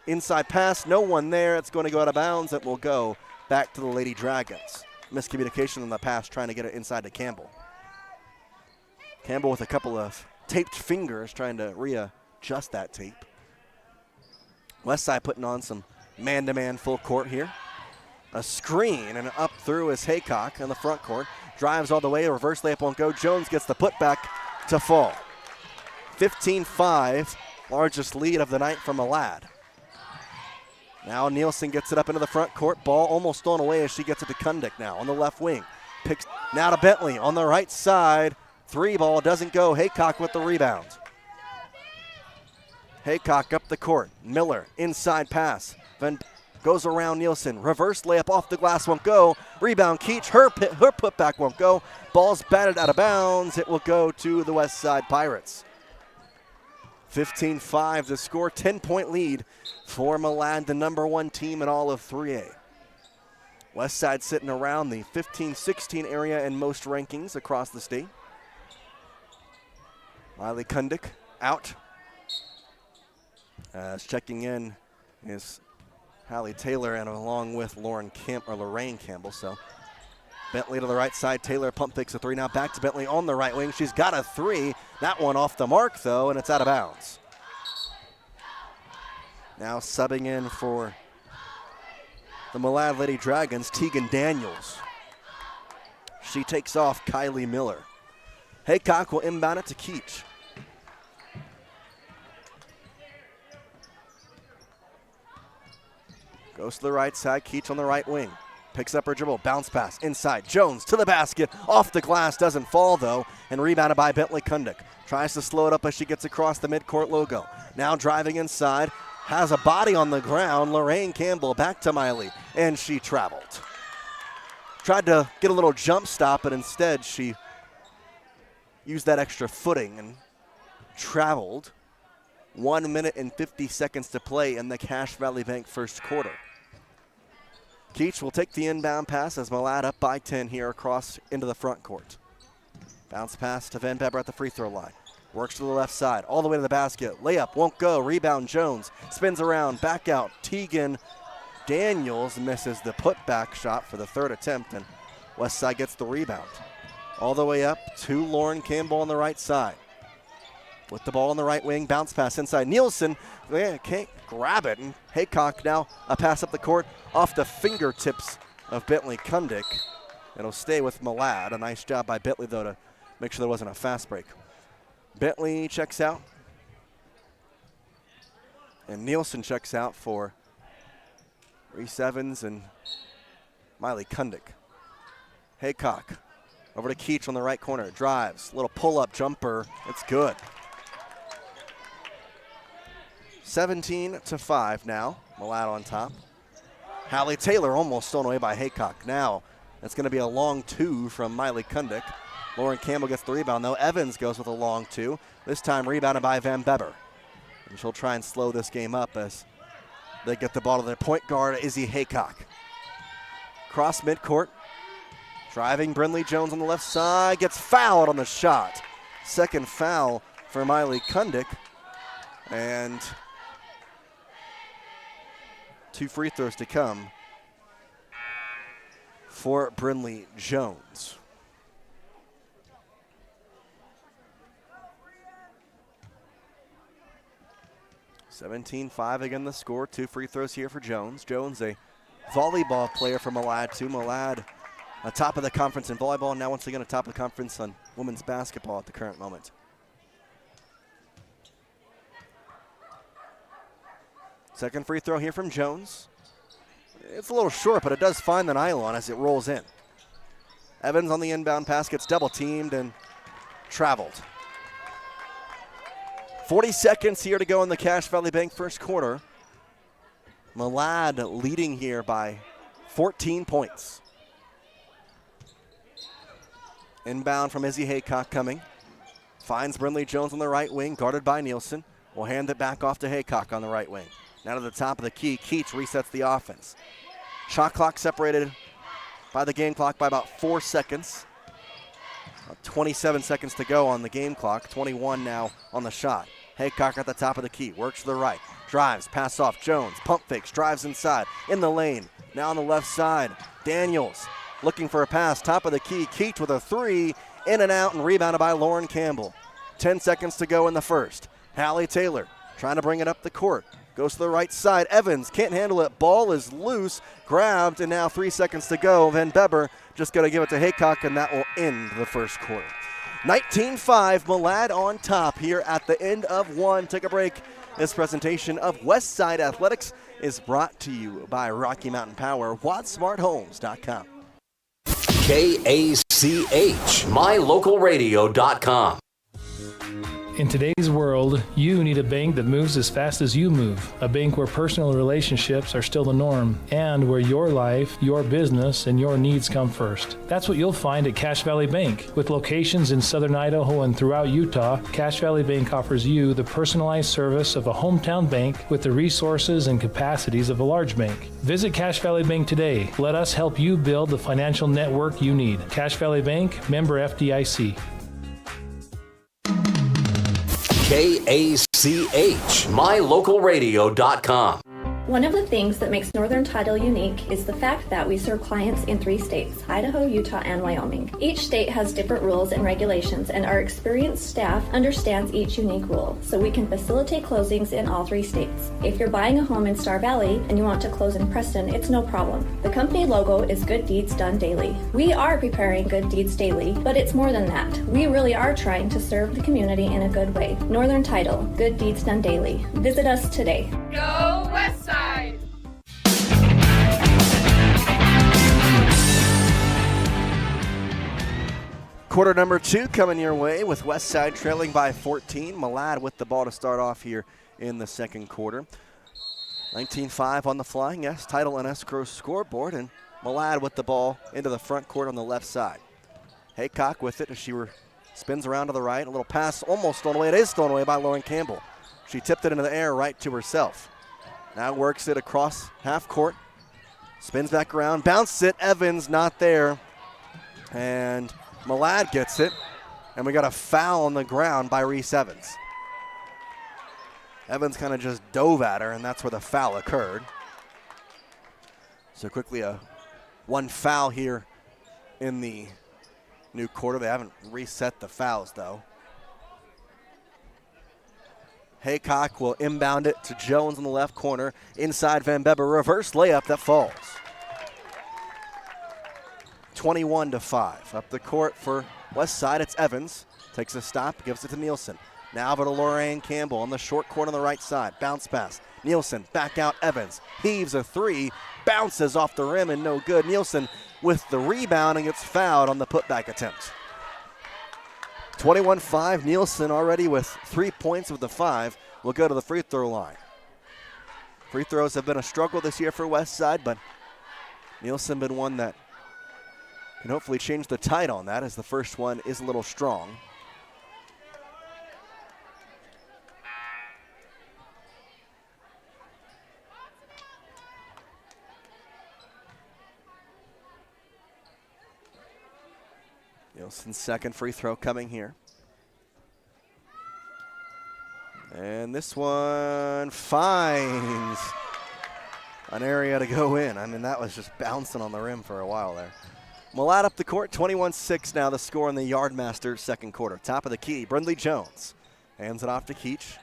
Inside pass. No one there. It's going to go out of bounds. It will go back to the Lady Dragons. Miscommunication on the pass, trying to get it inside to Campbell. Campbell with a couple of taped fingers trying to readjust that tape. Westside putting on some man-to-man full court here. A screen and up through is Haycock in the front court. Drives all the way, reverse layup won't go. Jones gets the putback to fall. 15-5, largest lead of the night from Malad. Now Nielsen gets it up into the front court. Ball almost thrown away as she gets it to Kundick now on the left wing. Picks now to Bentley on the right side. 3 ball doesn't go. Haycock with the rebound. Haycock up the court. Miller inside pass. Then goes around Nielsen. Reverse layup off the glass won't go. Rebound Keach. Her putback won't go. Ball's batted out of bounds. It will go to the West Side Pirates. 15-5 the score. 10-point lead for Malad, the #1 team in all of 3A. West Side sitting around the 15-16 area in most rankings across the state. Miley Kundick out. As checking in is Hallie Taylor, and along with Lorraine Campbell. So Bentley to the right side. Taylor pump fakes a 3. Now back to Bentley on the right wing. She's got a 3. That one off the mark, though, and it's out of bounds. Now subbing in for the Malad Lady Dragons, Tegan Daniels. She takes off Kylie Miller. Haycock will inbound it to Keach. Goes to the right side. Keach on the right wing. Picks up her dribble. Bounce pass inside. Jones to the basket. Off the glass. Doesn't fall, though. And rebounded by Bentley Kundick. Tries to slow it up as she gets across the midcourt logo. Now driving inside. Has a body on the ground. Lorraine Campbell back to Miley. And she traveled. Tried to get a little jump stop, but instead she used that extra footing and traveled. 1 minute and 50 seconds to play in the Cache Valley Bank first quarter. Keach will take the inbound pass as Malad up by 10 here across into the front court. Bounce pass to Van Beber at the free throw line. Works to the left side, all the way to the basket. Layup won't go. Rebound Jones. Spins around, back out. Tegan Daniels misses the putback shot for the 3rd attempt, and Westside gets the rebound. All the way up to Lauren Campbell on the right side. With the ball on the right wing, bounce pass inside. Nielsen can't grab it, and Haycock now a pass up the court off the fingertips of Bentley Kundick. It'll stay with Malad. A nice job by Bentley, though, to make sure there wasn't a fast break. Bentley checks out, and Nielsen checks out for Reese Evans and Miley Kundick. Haycock over to Keach on the right corner. Drives. Little pull-up jumper. It's good. 17-5 now. Malad on top. Hallie Taylor almost stolen away by Haycock. Now it's going to be a long two from Miley Kundick. Lauren Campbell gets the rebound, though. Evans goes with a long two. This time rebounded by Van Beber. And she'll try and slow this game up as they get the ball to their point guard, Izzy Haycock. Cross midcourt. Driving Brinley Jones on the left side. Gets fouled on the shot. Second foul for Miley Kundick. And 2 free throws to come for Brinley Jones. (17-5) again the score. 2 free throws here for Jones. Jones, a volleyball player for Malad too. Malad atop of the conference in volleyball, now once again atop of the conference on women's basketball at the current moment. Second free throw here from Jones. It's a little short, but it does find the nylon as it rolls in. Evans on the inbound pass gets double teamed and traveled. 40 seconds here to go in the Cache Valley Bank first quarter. Malad leading here by 14 points. Inbound from Izzy Haycock coming. Finds Brinley Jones on the right wing, guarded by Nielsen. Will hand it back off to Haycock on the right wing. Now to the top of the key, Keach resets the offense. Shot clock separated by the game clock by about 4 seconds. 27 seconds to go on the game clock, 21 now on the shot. Haycock at the top of the key, works to the right, drives, pass off, Jones, pump fakes, drives inside, in the lane, now on the left side. Daniels looking for a pass, top of the key, Keach with a 3, in and out, and rebounded by Lauren Campbell. 10 seconds to go in the first. Hallie Taylor trying to bring it up the court. Goes to the right side. Evans can't handle it. Ball is loose. Grabbed, and now 3 seconds to go. Van Beber just going to give it to Haycock, and that will end the first quarter. 19-5, Malad on top here at the end of one. Take a break. This presentation of Westside Athletics is brought to you by Rocky Mountain Power, WattSmartHomes.com. KACH, MyLocalRadio.com. In today's world, you need a bank that moves as fast as you move. A bank where personal relationships are still the norm and where your life, your business, and your needs come first. That's what you'll find at Cache Valley Bank. With locations in southern Idaho and throughout Utah, Cache Valley Bank offers you the personalized service of a hometown bank with the resources and capacities of a large bank. Visit Cache Valley Bank today. Let us help you build the financial network you need. Cache Valley Bank, member FDIC. KACH, MyLocalRadio.com. One of the things that makes Northern Title unique is the fact that we serve clients in 3 states, Idaho, Utah, and Wyoming. Each state has different rules and regulations, and our experienced staff understands each unique rule, so we can facilitate closings in all 3 states. If you're buying a home in Star Valley and you want to close in Preston, it's no problem. The company logo is Good Deeds Done Daily. We are preparing Good Deeds Daily, but it's more than that. We really are trying to serve the community in a good way. Northern Title, Good Deeds Done Daily. Visit us today. Go Westside! Quarter number 2 coming your way with Westside trailing by 14. Malad with the ball to start off here in the second quarter. 19-5 on the flying S title and escrow scoreboard, and Malad with the ball into the front court on the left side. Haycock with it as she spins around to the right. A little pass almost stolen away. It is stolen away by Lauren Campbell. She tipped it into the air right to herself. Now works it across half court. Spins back around, bounces it. Evans not there. And Malad gets it. And we got a foul on the ground by Reese Evans. Evans kind of just dove at her, and that's where the foul occurred. So quickly one foul here in the new quarter. They haven't reset the fouls, though. Haycock will inbound it to Jones in the left corner. Inside Van Beber, reverse layup that falls. 21-5. Up the court for Westside, it's Evans. Takes a stop, gives it to Nielsen. Now over to Lorraine Campbell on the short court on the right side. Bounce pass. Nielsen back out Evans. Heaves a three. Bounces off the rim and no good. Nielsen with the rebound and gets fouled on the putback attempt. 21-5. Nielsen already with 3 points of the 5 will go to the free throw line. Free throws have been a struggle this year for Westside, but Nielsen been one that can hopefully change the tide on that, as the first one is a little strong. Nielsen's second free throw coming here. And this one finds an area to go in. I mean, that was just bouncing on the rim for a while there. Malad up the court, 21-6 now the score in the Yardmaster second quarter. Top of the key, Brindley Jones hands it off to Keach.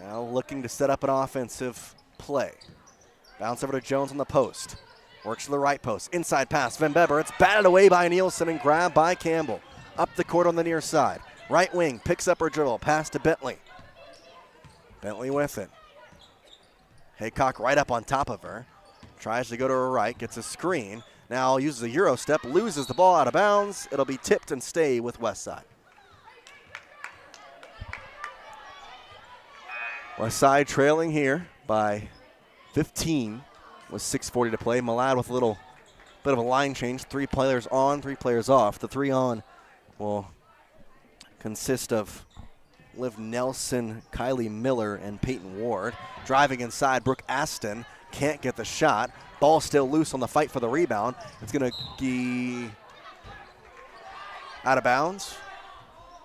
Now looking to set up an offensive play. Bounce over to Jones on the post. Works to the right post. Inside pass, Van Beber. It's batted away by Nielsen and grabbed by Campbell. Up the court on the near side. Right wing, picks up her dribble. Pass to Bentley. Bentley with it. Haycock right up on top of her. Tries to go to her right, gets a screen. Now uses a Euro step, loses the ball out of bounds. It'll be tipped and stay with Westside. Westside trailing here by 15 with 6:40 to play. Malad with a little bit of a line change. 3 players on, 3 players off. The 3 on will consist of Liv Nelson, Kylie Miller, and Peyton Ward. Driving inside, Brooke Aston can't get the shot. Ball still loose on the fight for the rebound. It's going to be out of bounds.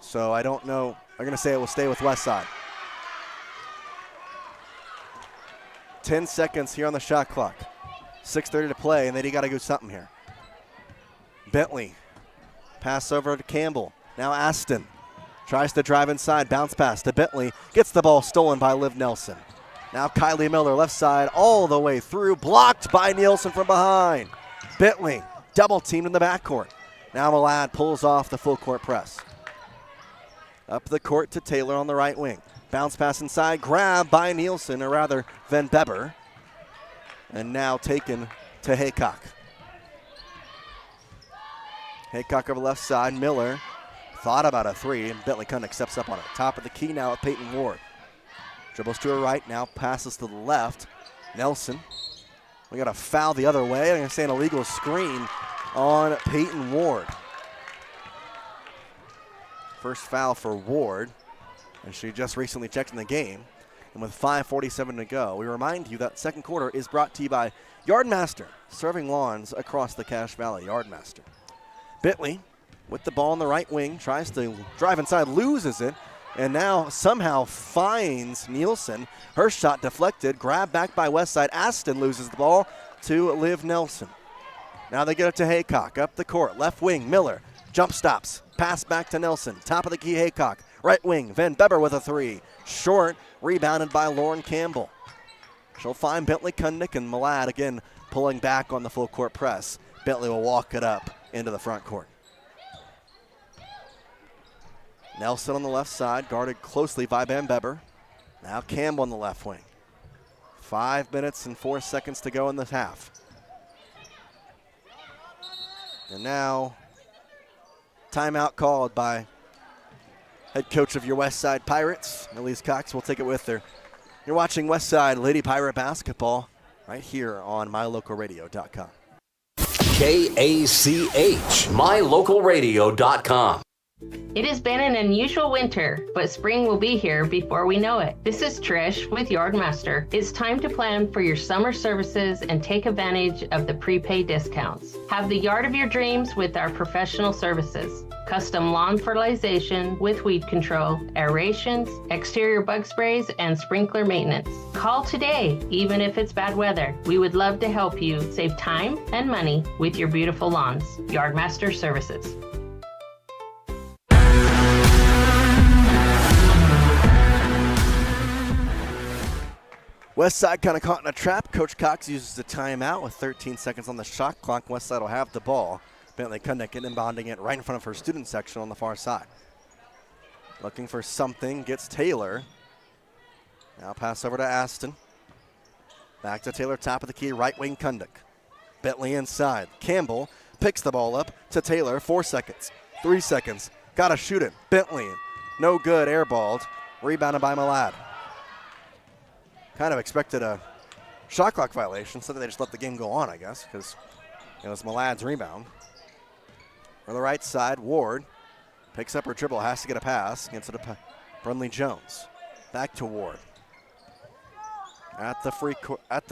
So I don't know. I'm going to say it will stay with Westside. 10 seconds here on the shot clock. 6:30 to play, and then you got to do something here. Bentley, pass over to Campbell. Now Aston tries to drive inside, bounce pass to Bentley. Gets the ball stolen by Liv Nelson. Now Kylie Miller, left side, all the way through. Blocked by Nielsen from behind. Bentley, double teamed in the backcourt. Now Malad pulls off the full court press. Up the court to Taylor on the right wing. Bounce pass inside, grabbed by Nielsen, or rather Van Beber. And now taken to Haycock. Haycock over left side, Miller thought about a 3, and Bentley kind of steps up on it. Top of the key now at Peyton Ward. Dribbles to her right, now passes to the left. Nelson, we got a foul the other way. I'm going to say an illegal screen on Peyton Ward. First foul for Ward, and she just recently checked in the game. And with 5:47 to go, we remind you that second quarter is brought to you by Yardmaster, serving lawns across the Cache Valley. Yardmaster. Bentley with the ball on the right wing, tries to drive inside, loses it, and now somehow finds Nielsen. Her shot deflected, grabbed back by Westside. Aston loses the ball to Liv Nelson. Now they get it to Haycock, up the court, left wing, Miller, jump stops, pass back to Nelson, top of the key Haycock, right wing, Van Beber with a 3, short, rebounded by Lauren Campbell. She'll find Bentley Kundick, and Malad again pulling back on the full court press. Bentley will walk it up into the front court. Nelson on the left side, guarded closely by Van Beber. Now Campbell on the left wing. 5 minutes and 4 seconds to go in this half. And now, timeout called by head coach of your Westside Pirates, Elise Cox. Will take it with her. You're watching Westside Lady Pirate Basketball right here on mylocalradio.com. KACH, mylocalradio.com. It has been an unusual winter, but spring will be here before we know it. This is Trish with Yardmaster. It's time to plan for your summer services and take advantage of the prepaid discounts. Have the yard of your dreams with our professional services. Custom lawn fertilization with weed control, aerations, exterior bug sprays, and sprinkler maintenance. Call today, even if it's bad weather. We would love to help you save time and money with your beautiful lawns. Yardmaster Services. Westside kind of caught in a trap. Coach Cox uses the timeout with 13 seconds on the shot clock. Westside will have the ball. Bentley Kundick inbounding it right in front of her student section on the far side. Looking for something, gets Taylor. Now pass over to Aston. Back to Taylor, top of the key, right wing Kundick. Bentley inside. Campbell picks the ball up to Taylor. 4 seconds. 3 seconds. Got to shoot it. Bentley, no good, airballed. Rebounded by Malad. Kind of expected a shot clock violation, so they just let the game go on, I guess, because it was Malad's rebound. On the right side, Ward picks up her dribble, has to get a pass, gets it to Brunley Jones. Back to Ward. At the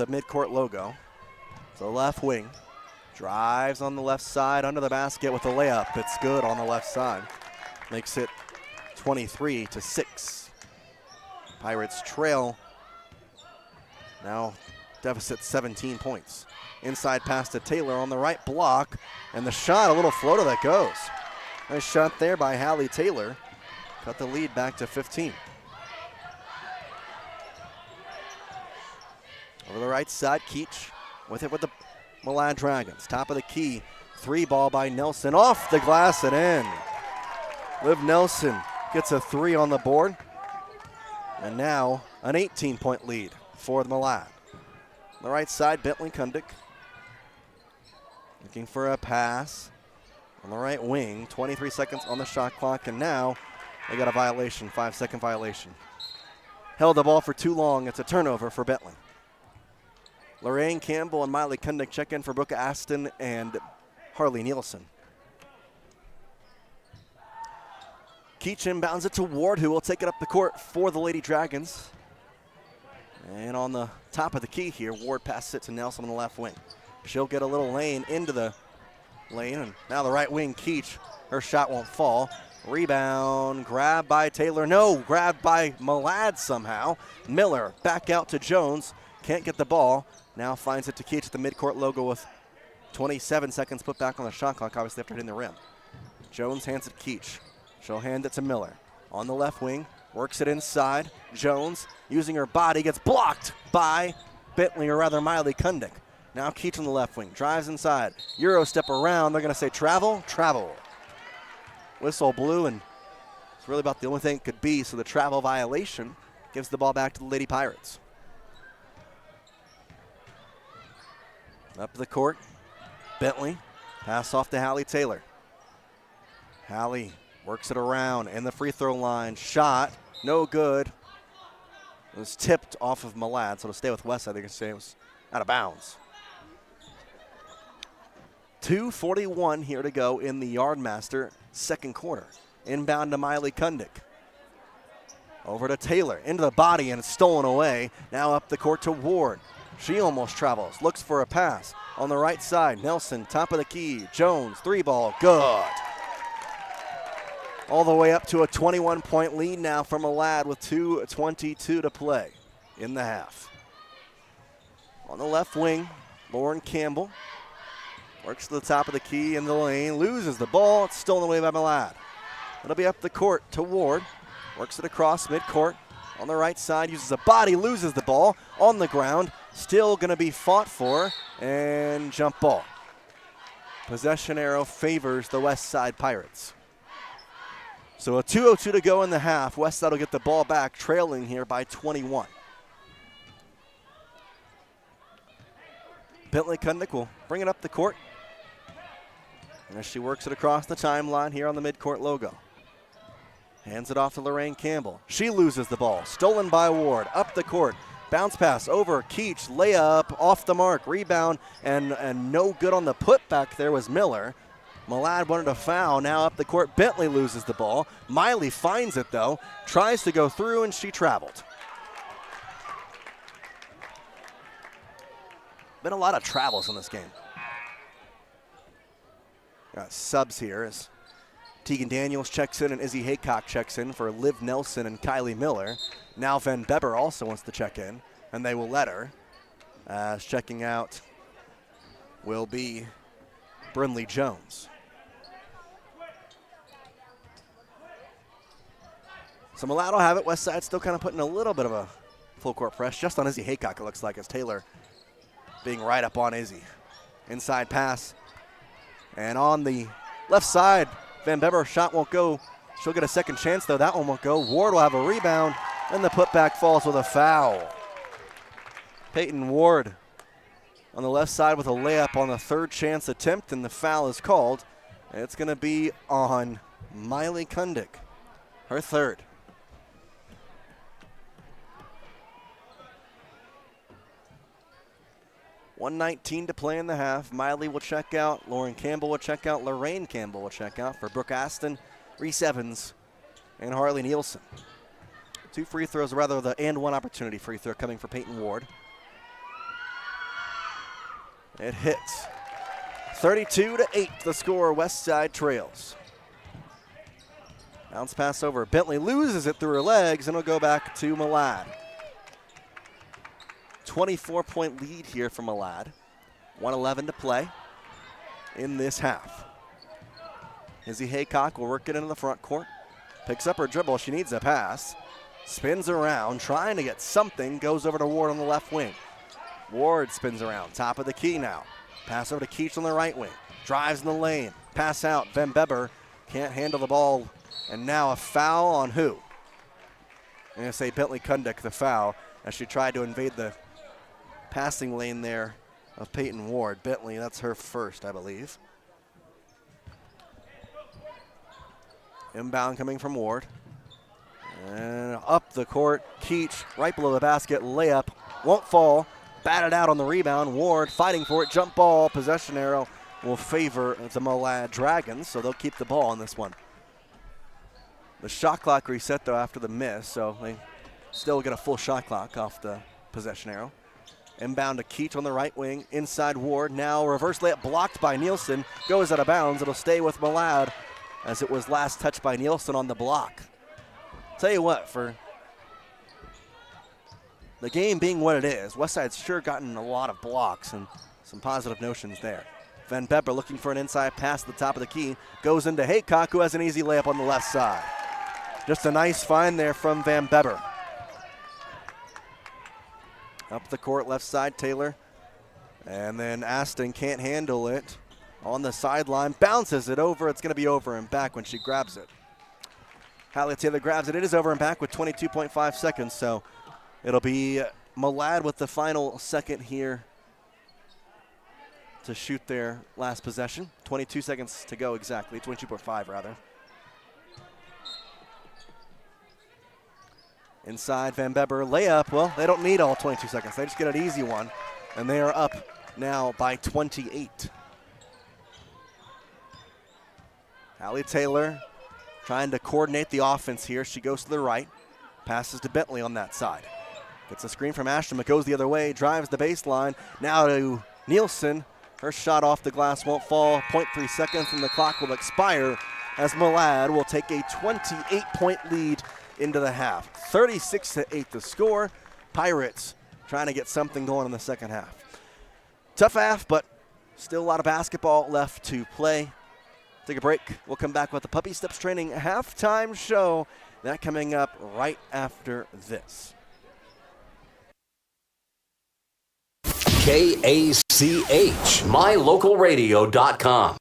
midcourt logo. So left wing. Drives on the left side under the basket with a layup. It's good on the left side. Makes it 23-6. Pirates trail. Now deficit 17 points. Inside pass to Taylor on the right block. And the shot, a little floater that goes. Nice shot there by Hallie Taylor. Cut the lead back to 15. Over the right side, Keach with it with the Malad Dragons. Top of the key, 3 ball by Nelson. Off the glass and in. Liv Nelson gets a 3 on the board. And now an 18-point lead for the Malad. On the right side, Bentley Kundick. Looking for a pass on the right wing. 23 seconds on the shot clock, and now they got a violation, 5-second violation. Held the ball for too long. It's a turnover for Bentley. Lorraine Campbell and Miley Kundick check in for Brooke Aston and Harley Nielsen. Keach inbounds it to Ward, who will take it up the court for the Lady Dragons. And on the top of the key here, Ward passes it to Nelson on the left wing. She'll get a little lane into the lane, and now the right wing, Keach. Her shot won't fall. Rebound, grabbed by Taylor. No, grabbed by Malad somehow. Miller back out to Jones. Can't get the ball. Now finds it to Keach at the midcourt logo with 27 seconds put back on the shot clock, obviously after hitting the rim. Jones hands it to Keach. She'll hand it to Miller. On the left wing, works it inside. Jones, using her body, gets blocked by Bentley, or rather Miley Kundick. Now Keach on the left wing, drives inside. Euro step around, they're gonna say travel, travel. Whistle blew, and it's really about the only thing it could be, so the travel violation gives the ball back to the Lady Pirates. Up the court, Bentley, pass off to Hallie Taylor. Hallie works it around, and the free throw line, shot, no good. It was tipped off of Malad, so to stay with West, I think it was out of bounds. 2:41 here to go in the Yardmaster second quarter. Inbound to Miley Kundick. Over to Taylor, into the body, and it's stolen away. Now up the court to Ward. She almost travels, looks for a pass. On the right side, Nelson, top of the key. Jones, 3 ball, good. All the way up to a 21-point lead now from Malad with 2:22 to play in the half. On the left wing, Lauren Campbell works to the top of the key in the lane, loses the ball. It's stolen away by Malad. It'll be up the court to Ward. Works it across midcourt. On the right side, uses a body, loses the ball on the ground. Still going to be fought for, and jump ball. Possession arrow favors the West Side Pirates. So a 2:02 to go in the half. West Side will get the ball back, trailing here by 21. Bentley Kundick will bring it up the court. And as she works it across the timeline here on the midcourt logo. Hands it off to Lorraine Campbell. She loses the ball. Stolen by Ward. Up the court. Bounce pass over Keach. Layup off the mark. Rebound and no good on the putback there was Miller. Malad wanted a foul. Now up the court. Bentley loses the ball. Miley finds it though. Tries to go through, and she traveled. Been a lot of travels in this game. Got subs here as Tegan Daniels checks in and Izzy Haycock checks in for Liv Nelson and Kylie Miller. Now Van Beber also wants to check in, and they will let her. As checking out will be Brunley Jones. So Malad will have it. West Side still kind of putting a little bit of a full court press just on Izzy Haycock, it looks like, as Taylor being right up on Izzy. Inside pass. And on the left side, Van Beber shot won't go. She'll get a second chance, though. That one won't go. Ward will have a rebound, And the putback falls with a foul. Peyton Ward on the left side with a layup on the third chance attempt, and the foul is called. And it's going to be on Miley Kundick, her third. .119 to play in the half. Miley will check out. Lauren Campbell will check out. Lorraine Campbell will check out for Brooke Aston, Reese Evans, and Harley Nielsen. 2 free throws, rather the and 1 opportunity free throw coming for Peyton Ward. It hits. 32-8 the score. West Side trails. Bounce pass over. Bentley loses it through her legs, and it'll go back to Malad. 24-point lead here for Malad. 1:11 to play in this half. Izzy Haycock will work it into the front court. Picks up her dribble. She needs a pass. Spins around, trying to get something. Goes over to Ward on the left wing. Ward spins around. Top of the key now. Pass over to Keach on the right wing. Drives in the lane. Pass out. Van Beber can't handle the ball. And now a foul on who? I'm going to say Bentley Kundick, the foul, as she tried to invade the passing lane there of Peyton Ward. Bentley, that's her first, I believe. Inbound coming from Ward. And up the court, Keach right below the basket, layup, won't fall, batted out on the rebound. Ward fighting for it, jump ball, possession arrow will favor the Malad Dragons, so they'll keep the ball on this one. The shot clock reset though after the miss, so they still get a full shot clock off the possession arrow. Inbound to Keach on the right wing, inside Ward, now reverse layup blocked by Nielsen, goes out of bounds. It'll stay with Malad as it was last touched by Nielsen on the block. Tell you what, for the game being what it is, Westside's sure gotten a lot of blocks and some positive notions there. Van Beber looking for an inside pass at the top of the key, goes into Haycock, who has an easy layup on the left side. Just a nice find there from Van Beber. Up the court, left side, Taylor. And then Aston can't handle it on the sideline, bounces it over. It's going to be over and back when she grabs it. Hallie Taylor grabs it. It is over and back with 22.5 seconds, so it'll be Malad with the final second here to shoot their last possession. 22 seconds to go exactly, 22.5 rather. Inside, Van Beber, layup. Well, they don't need all 22 seconds. They just get an easy one, and they are up now by 28. Hallie Taylor trying to coordinate the offense here. She goes to the right, passes to Bentley on that side. Gets a screen from Ashton, but goes the other way, drives the baseline. Now to Nielsen. Her shot off the glass won't fall. 0.3 seconds, and the clock will expire as Malad will take a 28-point lead into the half. 36-8 the score. Pirates trying to get something going in the second half. Tough half, but still a lot of basketball left to play. Take a break. We'll come back with the Puppy Steps Training halftime show. That coming up right after this. KACH, mylocalradio.com.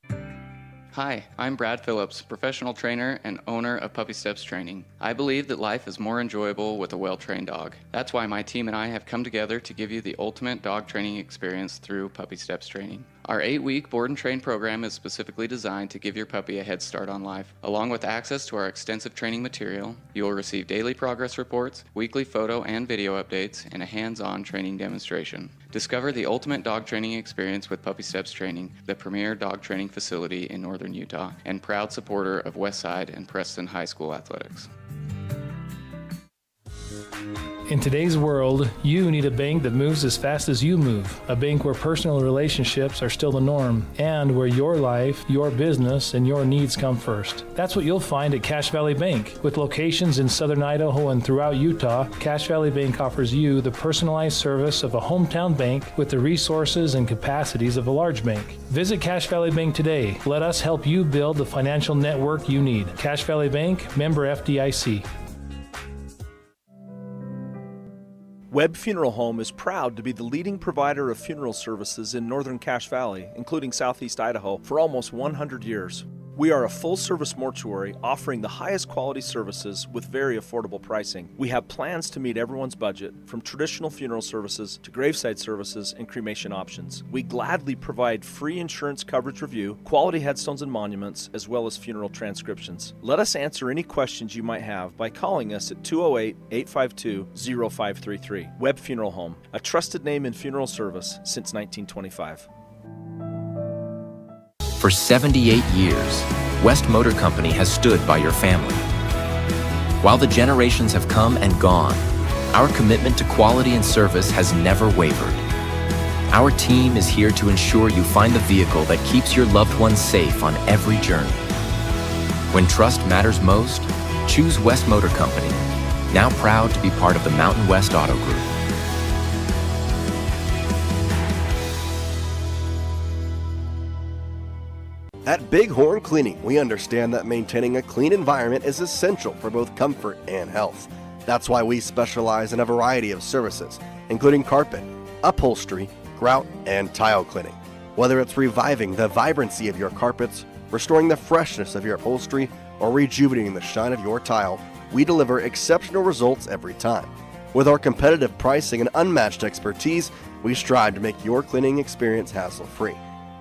Hi, I'm Brad Phillips, professional trainer and owner of Puppy Steps Training. I believe that life is more enjoyable with a well-trained dog. That's why my team and I have come together to give you the ultimate dog training experience through Puppy Steps Training. Our 8-week board and train program is specifically designed to give your puppy a head start on life. Along with access to our extensive training material, you will receive daily progress reports, weekly photo and video updates, and a hands-on training demonstration. Discover the ultimate dog training experience with Puppy Steps Training, the premier dog training facility in northern Utah, and proud supporter of Westside and Preston High School athletics. In today's world, you need a bank that moves as fast as you move. A bank where personal relationships are still the norm, and where your life, your business, and your needs come first. That's what you'll find at Cache Valley Bank. With locations in southern Idaho and throughout Utah, Cache Valley Bank offers you the personalized service of a hometown bank with the resources and capacities of a large bank. Visit Cache Valley Bank today. Let us help you build the financial network you need. Cache Valley Bank, member FDIC. Webb Funeral Home is proud to be the leading provider of funeral services in northern Cache Valley, including southeast Idaho, for almost 100 years. We are a full-service mortuary offering the highest quality services with very affordable pricing. We have plans to meet everyone's budget, from traditional funeral services to graveside services and cremation options. We gladly provide free insurance coverage review, quality headstones and monuments, as well as funeral transcriptions. Let us answer any questions you might have by calling us at 208-852-0533. Webb Funeral Home, a trusted name in funeral service since 1925. For 78 years, West Motor Company has stood by your family. While the generations have come and gone, our commitment to quality and service has never wavered. Our team is here to ensure you find the vehicle that keeps your loved ones safe on every journey. When trust matters most, choose West Motor Company, now proud to be part of the Mountain West Auto Group. At Bighorn Cleaning, we understand that maintaining a clean environment is essential for both comfort and health. That's why we specialize in a variety of services, including carpet, upholstery, grout, and tile cleaning. Whether it's reviving the vibrancy of your carpets, restoring the freshness of your upholstery, or rejuvenating the shine of your tile, we deliver exceptional results every time. With our competitive pricing and unmatched expertise, we strive to make your cleaning experience hassle-free.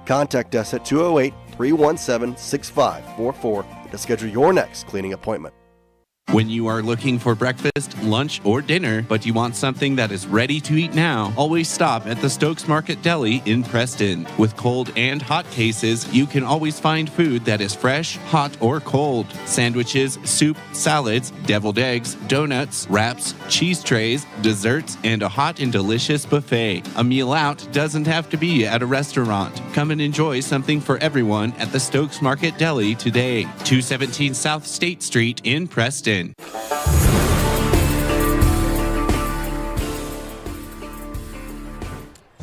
Contact us at 208-317-6544 to schedule your next cleaning appointment. When you are looking for breakfast, lunch, or dinner, but you want something that is ready to eat now, always stop at the Stokes Market Deli in Preston. With cold and hot cases, you can always find food that is fresh, hot, or cold. Sandwiches, soup, salads, deviled eggs, donuts, wraps, cheese trays, desserts, and a hot and delicious buffet. A meal out doesn't have to be at a restaurant. Come and enjoy something for everyone at the Stokes Market Deli today. 217 South State Street in Preston.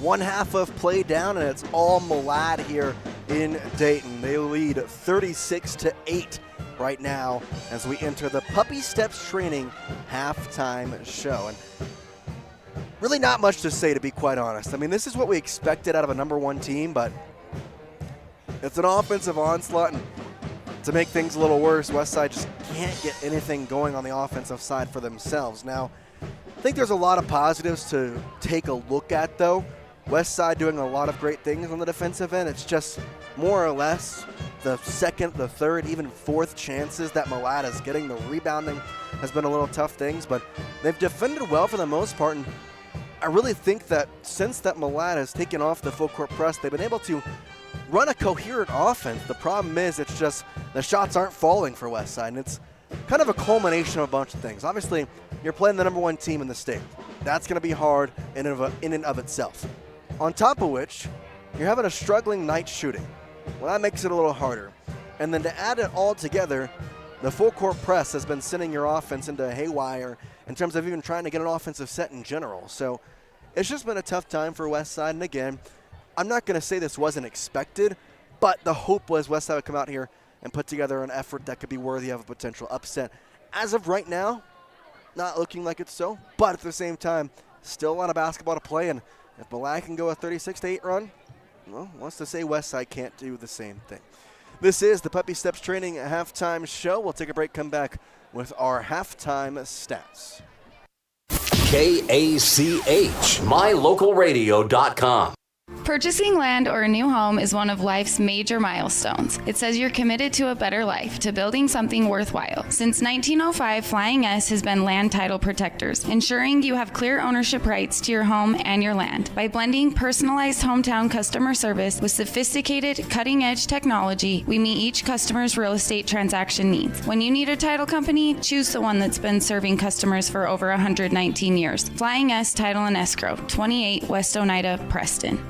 One half of play down, and it's all Malad here in Dayton. They lead 36-8 right now as we enter the Puppy Steps Training halftime show. And really not much to say, to be quite honest. I mean, this is what we expected out of a number one team, but it's an offensive onslaught, and to make things a little worse, Westside just can't get anything going on the offensive side for themselves. Now, I think there's a lot of positives to take a look at, though. Westside doing a lot of great things on the defensive end. It's just more or less the second, the third, even fourth chances that Malad is getting. The rebounding has been a little tough things, but they've defended well for the most part. And I really think that since that Malad has taken off the full court press, they've been able to run a coherent offense. The problem is it's just the shots aren't falling for Westside, and it's kind of a culmination of a bunch of things. Obviously, you're playing the number one team in the state. That's going to be hard in and of itself. On top of which, you're having a struggling night shooting. Well, that makes it a little harder. And then to add it all together, the full court press has been sending your offense into haywire in terms of even trying to get an offensive set in general. So it's just been a tough time for Westside. And again, I'm not going to say this wasn't expected, but the hope was Westside would come out here and put together an effort that could be worthy of a potential upset. As of right now, not looking like it's so, but at the same time, still a lot of basketball to play, and if Malad can go a 36-8 run, well, wants to say Westside can't do the same thing. This is the Puppy Steps Training halftime show. We'll take a break, come back with our halftime stats. KACH, mylocalradio.com. Purchasing land or a new home is one of life's major milestones. It says you're committed to a better life, to building something worthwhile. Since 1905, Flying S has been land title protectors, ensuring you have clear ownership rights to your home and your land. By blending personalized hometown customer service with sophisticated, cutting-edge technology, we meet each customer's real estate transaction needs. When you need a title company, choose the one that's been serving customers for over 119 years. Flying S Title and Escrow, 28 West Oneida, Preston.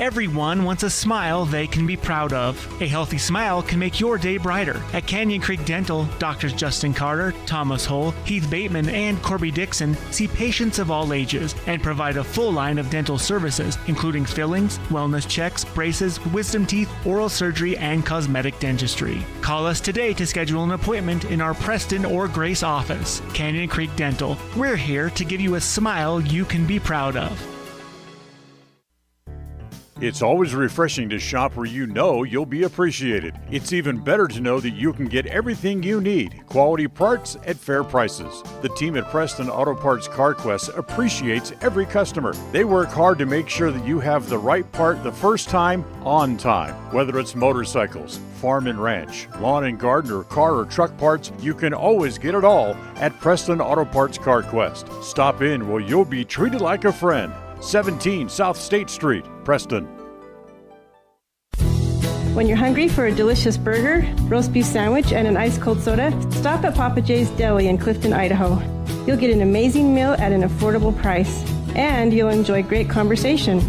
Everyone wants a smile they can be proud of. A healthy smile can make your day brighter. At Canyon Creek Dental, Doctors Justin Carter, Thomas Hull, Heath Bateman, and Corby Dixon see patients of all ages and provide a full line of dental services, including fillings, wellness checks, braces, wisdom teeth, oral surgery, and cosmetic dentistry. Call us today to schedule an appointment in our Preston or Grace office. Canyon Creek Dental. We're here to give you a smile you can be proud of. It's always refreshing to shop where you know you'll be appreciated. It's even better to know that you can get everything you need, quality parts at fair prices. The team at Preston Auto Parts CarQuest appreciates every customer. They work hard to make sure that you have the right part the first time, on time. Whether it's motorcycles, farm and ranch, lawn and garden, or car or truck parts, you can always get it all at Preston Auto Parts CarQuest. Stop in where you'll be treated like a friend. 17 South State Street, Preston. When you're hungry for a delicious burger, roast beef sandwich, and an ice-cold soda, stop at Papa J's Deli in Clifton, Idaho. You'll get an amazing meal at an affordable price, and you'll enjoy great conversation.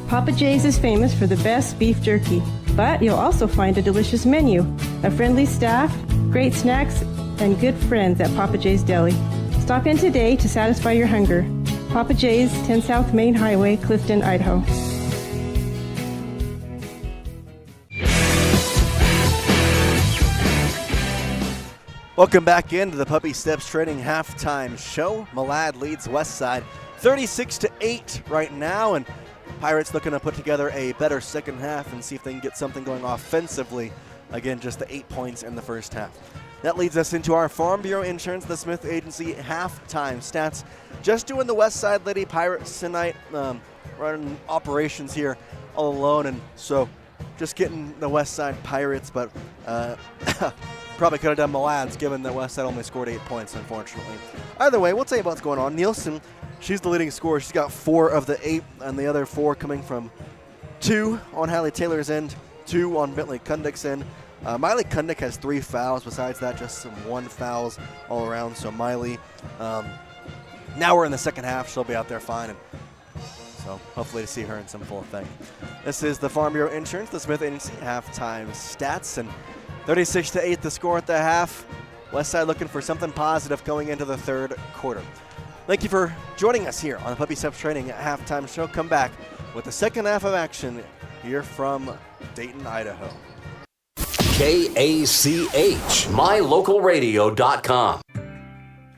Papa J's is famous for the best beef jerky, but you'll also find a delicious menu, a friendly staff, great snacks, and good friends at Papa J's Deli. Stop in today to satisfy your hunger. Papa J's, 10 South Main Highway, Clifton, Idaho. Welcome back into the Puppy Steps Training halftime show. Malad leads Westside 36-8 right now, and Pirates looking to put together a better second half and see if they can get something going offensively. Again, just the 8 points in the first half. That leads us into our Farm Bureau Insurance, the Smith Agency halftime stats. Just doing the Westside Lady Pirates tonight, running operations here all alone, and so just getting the Westside Pirates, but probably could have done Malad's given that Westside only scored 8 points, unfortunately. Either way, we'll tell you what's going on. Nielsen, she's the leading scorer. She's got 4 of the 8, and the other 4 coming from 2 on Hallie Taylor's end, 2 on Bentley Kundick's end. Miley Kundick has 3 fouls. Besides that, just some 1 fouls all around. So Miley, now we're in the second half. She'll be out there fine. And so hopefully to see her in some full thing. This is the Farm Bureau Insurance, the Smith Agency halftime stats. And 36-8 the score at the half. Westside looking for something positive going into the third quarter. Thank you for joining us here on the Puppy Steps Training halftime show. Come back with the second half of action here from Dayton, Idaho. KACH, mylocalradio.com.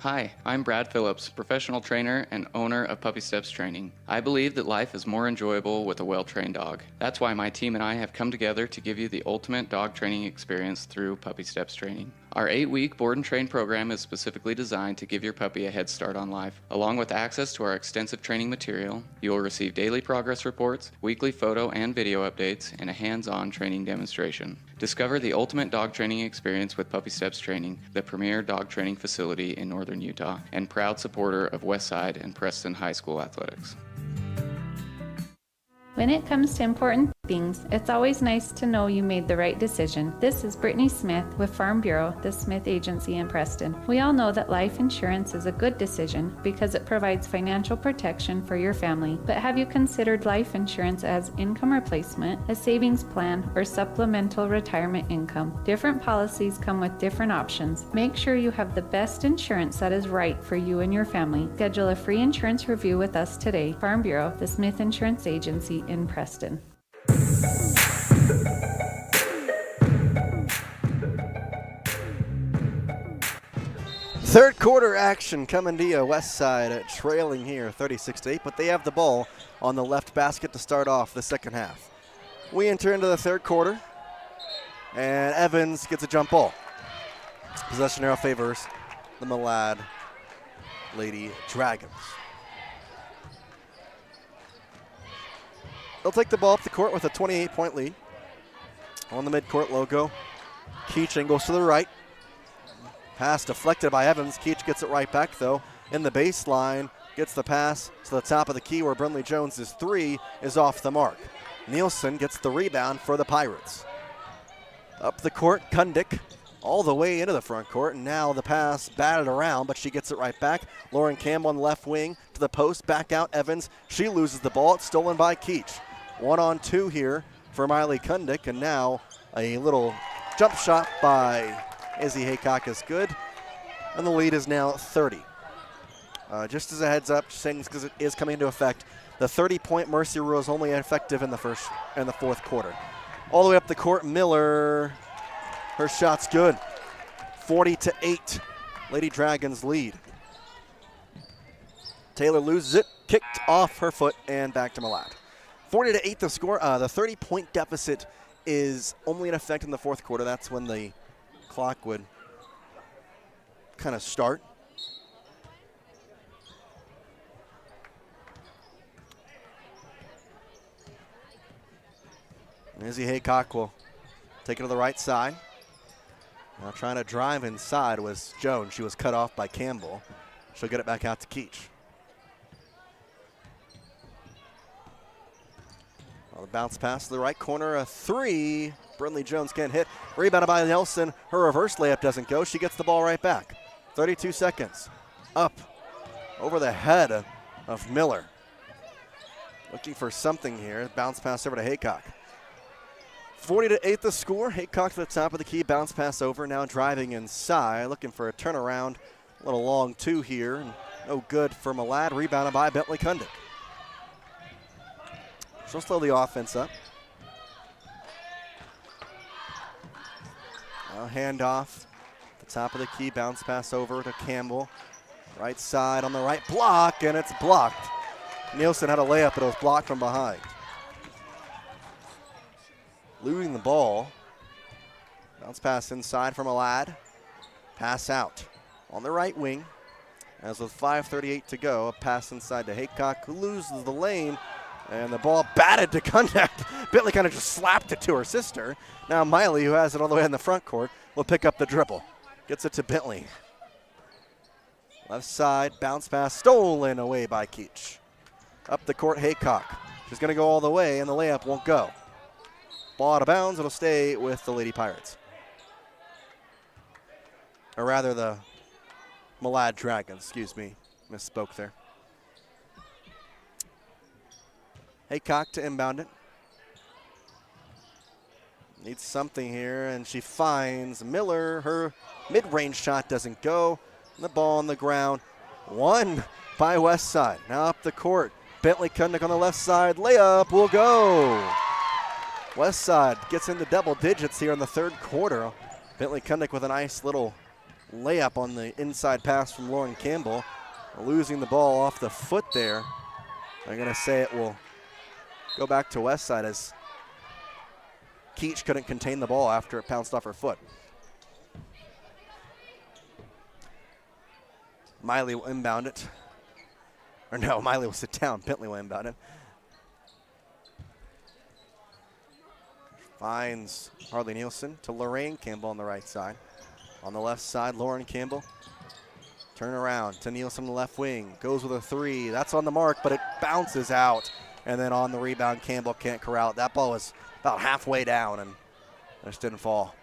Hi, I'm Brad Phillips, professional trainer and owner of Puppy Steps Training. I believe that life is more enjoyable with a well-trained dog. That's why my team and I have come together to give you the ultimate dog training experience through Puppy Steps Training. Our 8-week board and train program is specifically designed to give your puppy a head start on life. Along with access to our extensive training material, you will receive daily progress reports, weekly photo and video updates, and a hands-on training demonstration. Discover the ultimate dog training experience with Puppy Steps Training, the premier dog training facility in northern Utah, and proud supporter of Westside and Preston High School athletics. When it comes to important things, it's always nice to know you made the right decision. This is Brittany Smith with Farm Bureau, the Smith Agency in Preston. We all know that life insurance is a good decision because it provides financial protection for your family. But have you considered life insurance as income replacement, a savings plan, or supplemental retirement income? Different policies come with different options. Make sure you have the best insurance that is right for you and your family. Schedule a free insurance review with us today. Farm Bureau, the Smith Insurance Agency in Preston. Third quarter action coming to you. Westside trailing here 36-8, but they have the ball on the left basket to start off the second half. We enter into the third quarter, and Evans gets a jump ball. Possession arrow favors the Malad Lady Dragons. They'll take the ball up the court with a 28-point lead. On the midcourt logo, Keach angles to the right. Pass deflected by Evans. Keach gets it right back, though. In the baseline, gets the pass to the top of the key where Brinley Jones' 3 is off the mark. Nielsen gets the rebound for the Pirates. Up the court, Kundick all the way into the front court, and now the pass batted around, but she gets it right back. Lauren Campbell on the left wing to the post, back out Evans. She loses the ball. It's stolen by Keach. 1-on-2 here for Miley Kundick, and now a little jump shot by Izzy Haycock is good, and the lead is now 30. Just as a heads up, saying because it is coming into effect, the 30-point mercy rule is only effective in the fourth quarter. All the way up the court, Miller, her shot's good. 40-8, Lady Dragons lead. Taylor loses it, kicked off her foot, and back to Malad. 40-8 the score. The 30-point deficit is only in effect in the fourth quarter. That's when the clock would kind of start. Izzy Haycock will take it to the right side. Now trying to drive inside was Jones. She was cut off by Campbell. She'll get it back out to Keach. Well, the bounce pass to the right corner, a three. Brindley Jones can't hit. Rebounded by Nelson. Her reverse layup doesn't go. She gets the ball right back. 32 seconds. Up over the head of Miller. Looking for something here. Bounce pass over to Haycock. 40-8 the score. Haycock to the top of the key. Bounce pass over. Now driving inside. Looking for a turnaround. A little long two here. No good for Malad. Rebounded by Bentley Kundick. She'll slow the offense up. Now handoff. The top of the key. Bounce pass over to Campbell. Right side on the right block, and it's blocked. Nielsen had a layup, but it was blocked from behind. Losing the ball. Bounce pass inside from Malad. Pass out on the right wing. As with 5:38 to go, a pass inside to Haycock, who loses the lane, and the ball batted to Kundick. Bentley kind of just slapped it to her sister. Now Miley, who has it all the way in the front court, will pick up the dribble. Gets it to Bentley. Left side, bounce pass stolen away by Keach. Up the court, Haycock. She's going to go all the way, and the layup won't go. Ball out of bounds. It'll stay with the Lady Pirates. Or rather, the Malad Dragons. Excuse me. Misspoke there. Haycock to inbound it. Needs something here, and she finds Miller. Her mid-range shot doesn't go. And the ball on the ground. Won by Westside. Now up the court. Bentley Kundick on the left side. Layup will go. Westside gets into double digits here in the third quarter. Bentley Kundick with a nice little layup on the inside pass from Lauren Campbell. Losing the ball off the foot there. They're going to say it will go back to Westside as Keach couldn't contain the ball after it pounced off her foot. Miley will inbound it. Or no, Miley will sit down. Bentley will inbound it. Finds Harley Nielsen to Lorraine Campbell on the right side. On the left side, Lauren Campbell. Turn around to Nielsen on the left wing. Goes with a three. That's on the mark, but it bounces out. And then on the rebound, Campbell can't corral it. That ball was about halfway down and just didn't fall.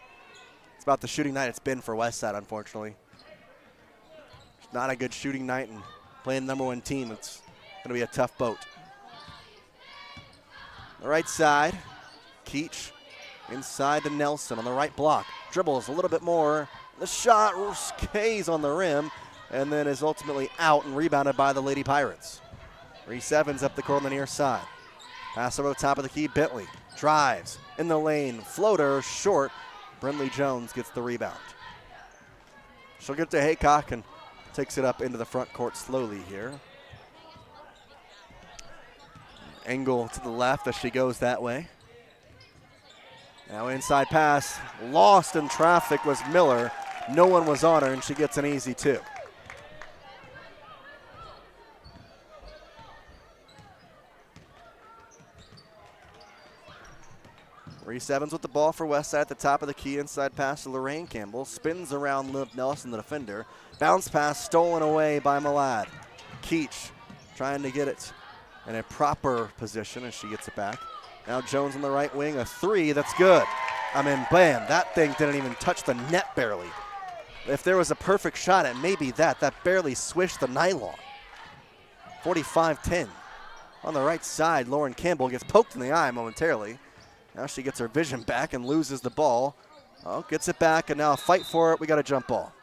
It's about the shooting night it's been for Westside, unfortunately. It's not a good shooting night, and playing the number one team, it's going to be a tough boat. The right side, Keach inside to Nelson on the right block. Dribbles a little bit more. The shot stays on the rim and then is ultimately out and rebounded by the Lady Pirates. Reese Evans up the court on the near side. Pass over the top of the key. Bentley drives in the lane. Floater short. Brindley Jones gets the rebound. She'll get to Haycock and takes it up into the front court slowly here. Angle to the left as she goes that way. Now inside pass. Lost in traffic was Miller. No one was on her, and she gets an easy two. Reese Evans with the ball for Westside at the top of the key. Inside pass to Lorraine Campbell. Spins around Liv Nelson, the defender. Bounce pass stolen away by Malad. Keach trying to get it in a proper position as she gets it back. Now Jones on the right wing. A three, that's good. I mean, bam, that thing didn't even touch the net barely. If there was a perfect shot, it may be that. That barely swished the nylon. 45-10. On the right side, Lauren Campbell gets poked in the eye momentarily. Now she gets her vision back and loses the ball. Oh, gets it back, and now a fight for it. We got a jump ball.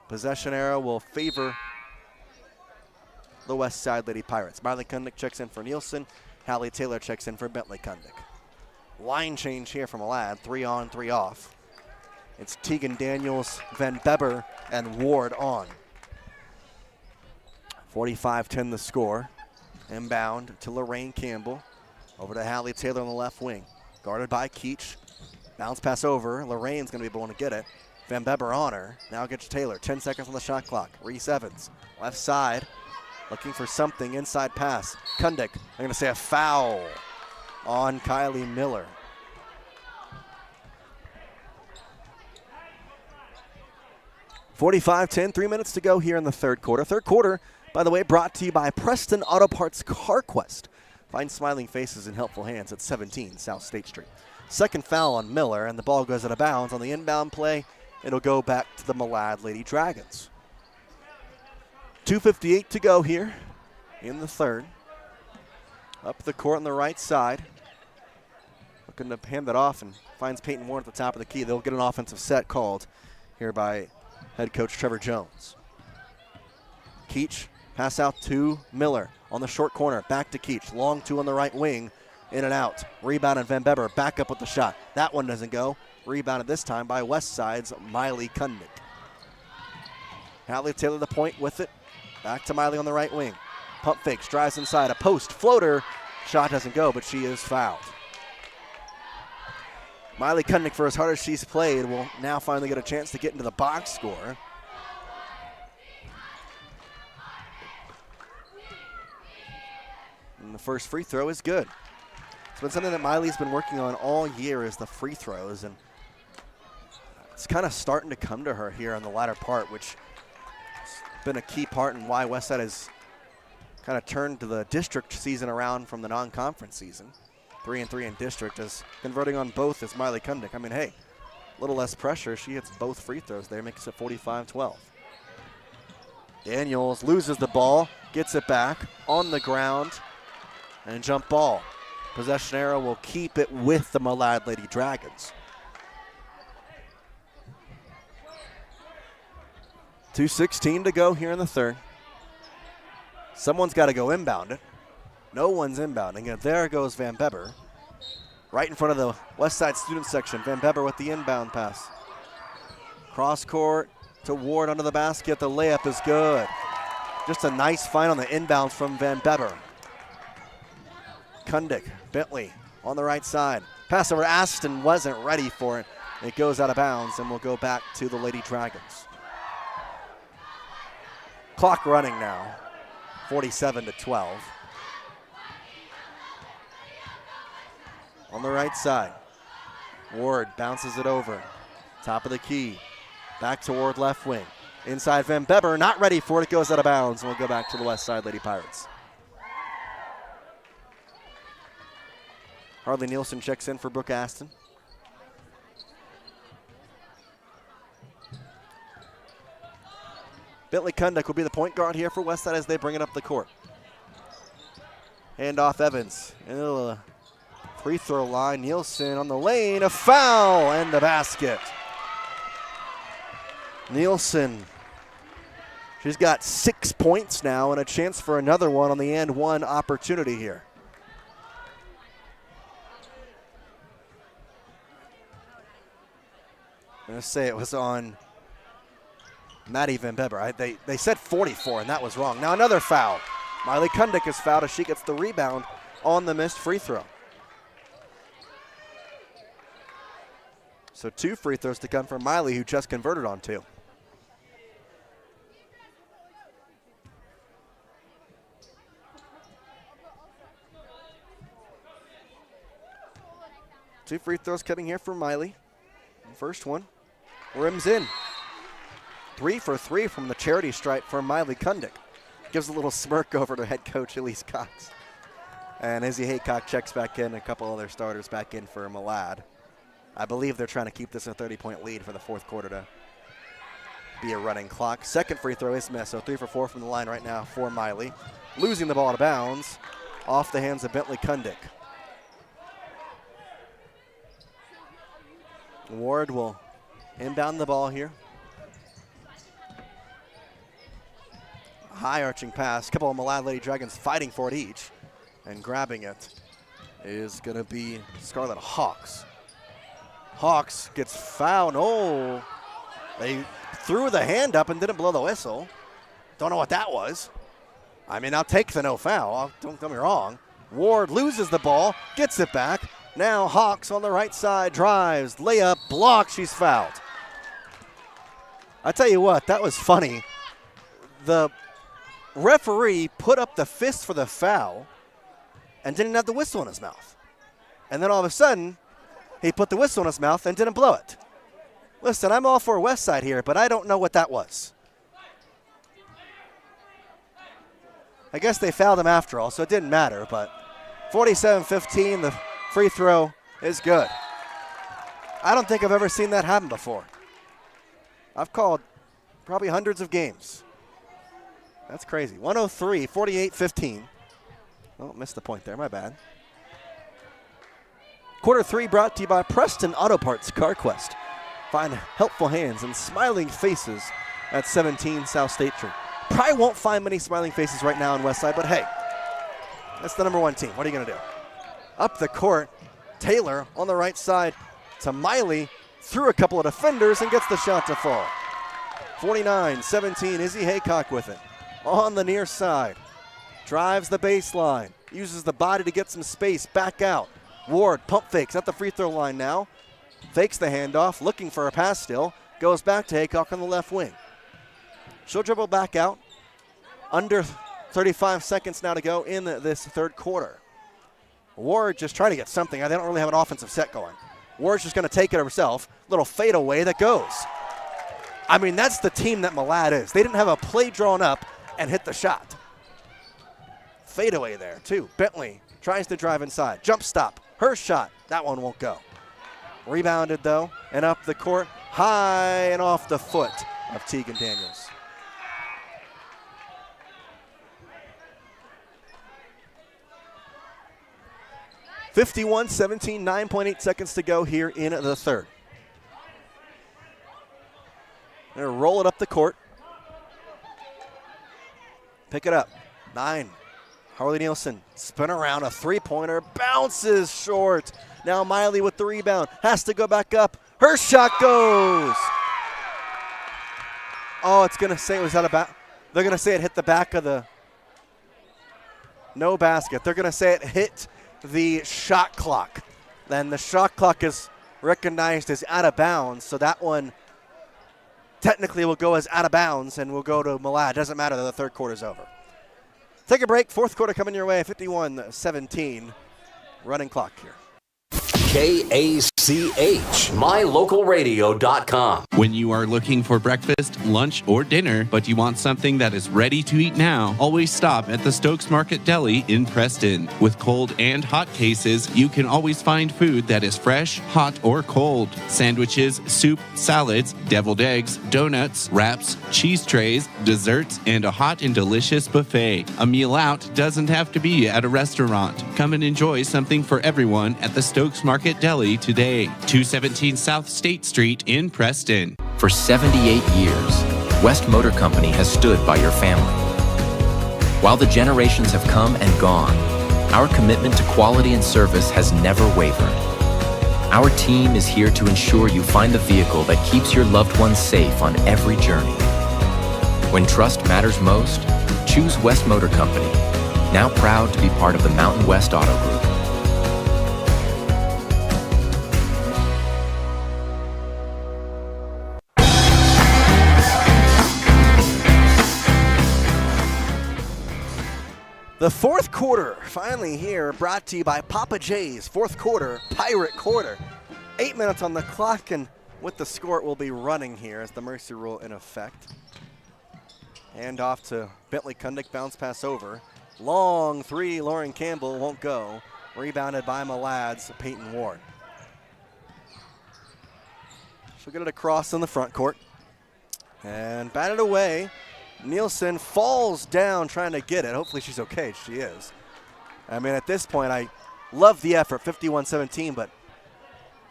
Possession arrow will favor the West Side Lady Pirates. Marley Kundick checks in for Nielsen. Hallie Taylor checks in for Bentley Kundick. Line change here from Malad. 3 on, 3 off. It's Tegan Daniels, Van Beber, and Ward on. 45-10 the score. Inbound to Lorraine Campbell. Over to Hallie Taylor on the left wing. Guarded by Keach. Bounce pass over. Lorraine's going to be able to get it. Van Beber on her. Now gets Taylor. 10 seconds on the shot clock. Reese Evans. Left side. Looking for something. Inside pass. Kundick. I'm going to say a foul on Kylie Miller. .45-10, 3 minutes to go here in the third quarter. Third quarter, by the way, brought to you by Preston Auto Parts CarQuest. Find smiling faces in helpful hands at 17 South State Street. Second foul on Miller, and the ball goes out of bounds. On the inbound play, it'll go back to the Malad Lady Dragons. 2:58 to go here in the third. Up the court on the right side. Looking to hand that off and finds Peyton Warren at the top of the key. They'll get an offensive set called here by head coach Trevor Jones. Keach, pass out to Miller on the short corner. Back to Keach. Long two on the right wing. In and out. Rebound and Van Beber back up with the shot. That one doesn't go. Rebounded this time by Westside's Miley Kundick. Hallie Taylor the point with it. Back to Miley on the right wing. Pump fakes, drives inside. A post floater. Shot doesn't go, but she is fouled. Miley Kundick, for as hard as she's played, will now finally get a chance to get into the box score. And the first free throw is good. It's been something that Miley's been working on all year, is the free throws, and it's kind of starting to come to her here on the latter part, which has been a key part in why Westside has kind of turned to the district season around from the non-conference season. 3-3 in district, is converting on both as Miley Kundick. I mean, hey, a little less pressure. She hits both free throws there, makes it 45-12. Daniels loses the ball, gets it back on the ground, and jump ball. Possession arrow will keep it with the Malad Lady Dragons. 2:16 to go here in the third. Someone's got to go inbound it. No one's inbounding it. There goes Van Beber. Right in front of the West Side student section. Van Beber with the inbound pass. Cross court to Ward under the basket. The layup is good. Just a nice find on the inbound from Van Beber. Kundick, Bentley on the right side. Pass over Aston, wasn't ready for it. It goes out of bounds and will go back to the Lady Dragons. Clock running now. 47-12. On the right side, Ward bounces it over. Top of the key. Back to Ward left wing. Inside Van Beber, not ready for it. It goes out of bounds, and we'll go back to the West Side Lady Pirates. Harley Nielsen checks in for Brooke Aston. Bentley Kundick will be the point guard here for Westside as they bring it up the court. Hand off Evans. Free throw line. Nielsen on the lane. A foul and the basket. Nielsen. She's got 6 points now and a chance for another one on the and one opportunity here. I'm going to say it was on Maddie Van Beber. They said 44, and that was wrong. Now another foul. Miley Kundick is fouled as she gets the rebound on the missed free throw. So 2 free throws to come from Miley, who just converted on 2. Two free throws coming here for Miley. First one, rims in. 3 for 3 from the charity stripe for Miley Kundick. Gives a little smirk over to head coach Elise Cox. And Izzy Haycock checks back in, a couple other starters back in for Malad. I believe they're trying to keep this a 30-point lead for the fourth quarter to be a running clock. Second free throw is missed, so 3 for 4 from the line right now for Miley. Losing the ball out of bounds off the hands of Bentley Kundick. Ward will inbound the ball here. High arching pass. Couple of Malad Lady Dragons fighting for it each. And grabbing it is going to be Scarlett Hawks. Hawks gets fouled. Oh, they threw the hand up and didn't blow the whistle. Don't know what that was. I mean, I'll take the no foul. Don't get me wrong. Ward loses the ball, gets it back. Now Hawks on the right side, drives, layup, block, she's fouled. I tell you what, that was funny. The referee put up the fist for the foul and didn't have the whistle in his mouth. And then all of a sudden, he put the whistle in his mouth and didn't blow it. Listen, I'm all for West Side here, but I don't know what that was. I guess they fouled him after all, so it didn't matter, but 47-15, the free throw is good. I don't think I've ever seen that happen before. I've called probably hundreds of games. That's crazy. 103, 48-15. Oh, missed the point there, my bad. Quarter 3 brought to you by Preston Auto Parts CarQuest. Find helpful hands and smiling faces at 17 South State Street. Probably won't find many smiling faces right now in Westside, but hey, that's the number 1 team. What are you going to do? Up the court, Taylor on the right side to Miley, through a couple of defenders and gets the shot to fall. 49-17, Izzy Haycock with it. On the near side, drives the baseline, uses the body to get some space, back out. Ward pump fakes at the free throw line now. Fakes the handoff, looking for a pass still. Goes back to Haycock on the left wing. She'll dribble back out. Under 35 seconds now to go in this third quarter. Ward just trying to get something. They don't really have an offensive set going. Ward's just going to take it herself. Little fadeaway that goes. I mean, that's the team that Malad is. They didn't have a play drawn up and hit the shot. Fadeaway there, too. Bentley tries to drive inside. Jump stop. Her shot. That one won't go. Rebounded, though, and up the court. High and off the foot of Tegan Daniels. (51-17), 9.8 seconds to go here in the third. They're going to roll it up the court. Pick it up. 9. Harley Nielsen, spin around, a three-pointer, bounces short. Now Miley with the rebound, has to go back up. Her shot goes. Oh, it's going to say it was out of bounds. They're going to say it hit the back of the, no basket. They're going to say it hit the shot clock. Then the shot clock is recognized as out of bounds, so that one technically will go as out of bounds and will go to Malad. Doesn't matter that the third quarter's over. Take a break. Fourth quarter coming your way. 51-17. Running clock here. KACH, mylocalradio.com. When you are looking for breakfast, lunch, or dinner, but you want something that is ready to eat now, always stop at the Stokes Market Deli in Preston. With cold and hot cases, you can always find food that is fresh, hot, or cold. Sandwiches, soup, salads, deviled eggs, donuts, wraps, cheese trays, desserts, and a hot and delicious buffet. A meal out doesn't have to be at a restaurant. Come and enjoy something for everyone at the Stokes Market Deli today. 217 South State Street in Preston. For 78 years, West Motor Company has stood by your family. While the generations have come and gone, our commitment to quality and service has never wavered. Our team is here to ensure you find the vehicle that keeps your loved ones safe on every journey. When trust matters most, choose West Motor Company, now proud to be part of the Mountain West Auto Group. The fourth quarter, finally here, brought to you by Papa J's. Fourth quarter, Pirate Quarter. 8 minutes on the clock, and with the score, it will be running here as the mercy rule in effect. Hand off to Bentley Kundick, bounce pass over. Long three, Lauren Campbell won't go. Rebounded by Malad's Peyton Ward. She'll get it across in the front court. And batted away. Nielsen falls down trying to get it. Hopefully she's okay. She is. I mean, at this point, I love the effort, 51-17, but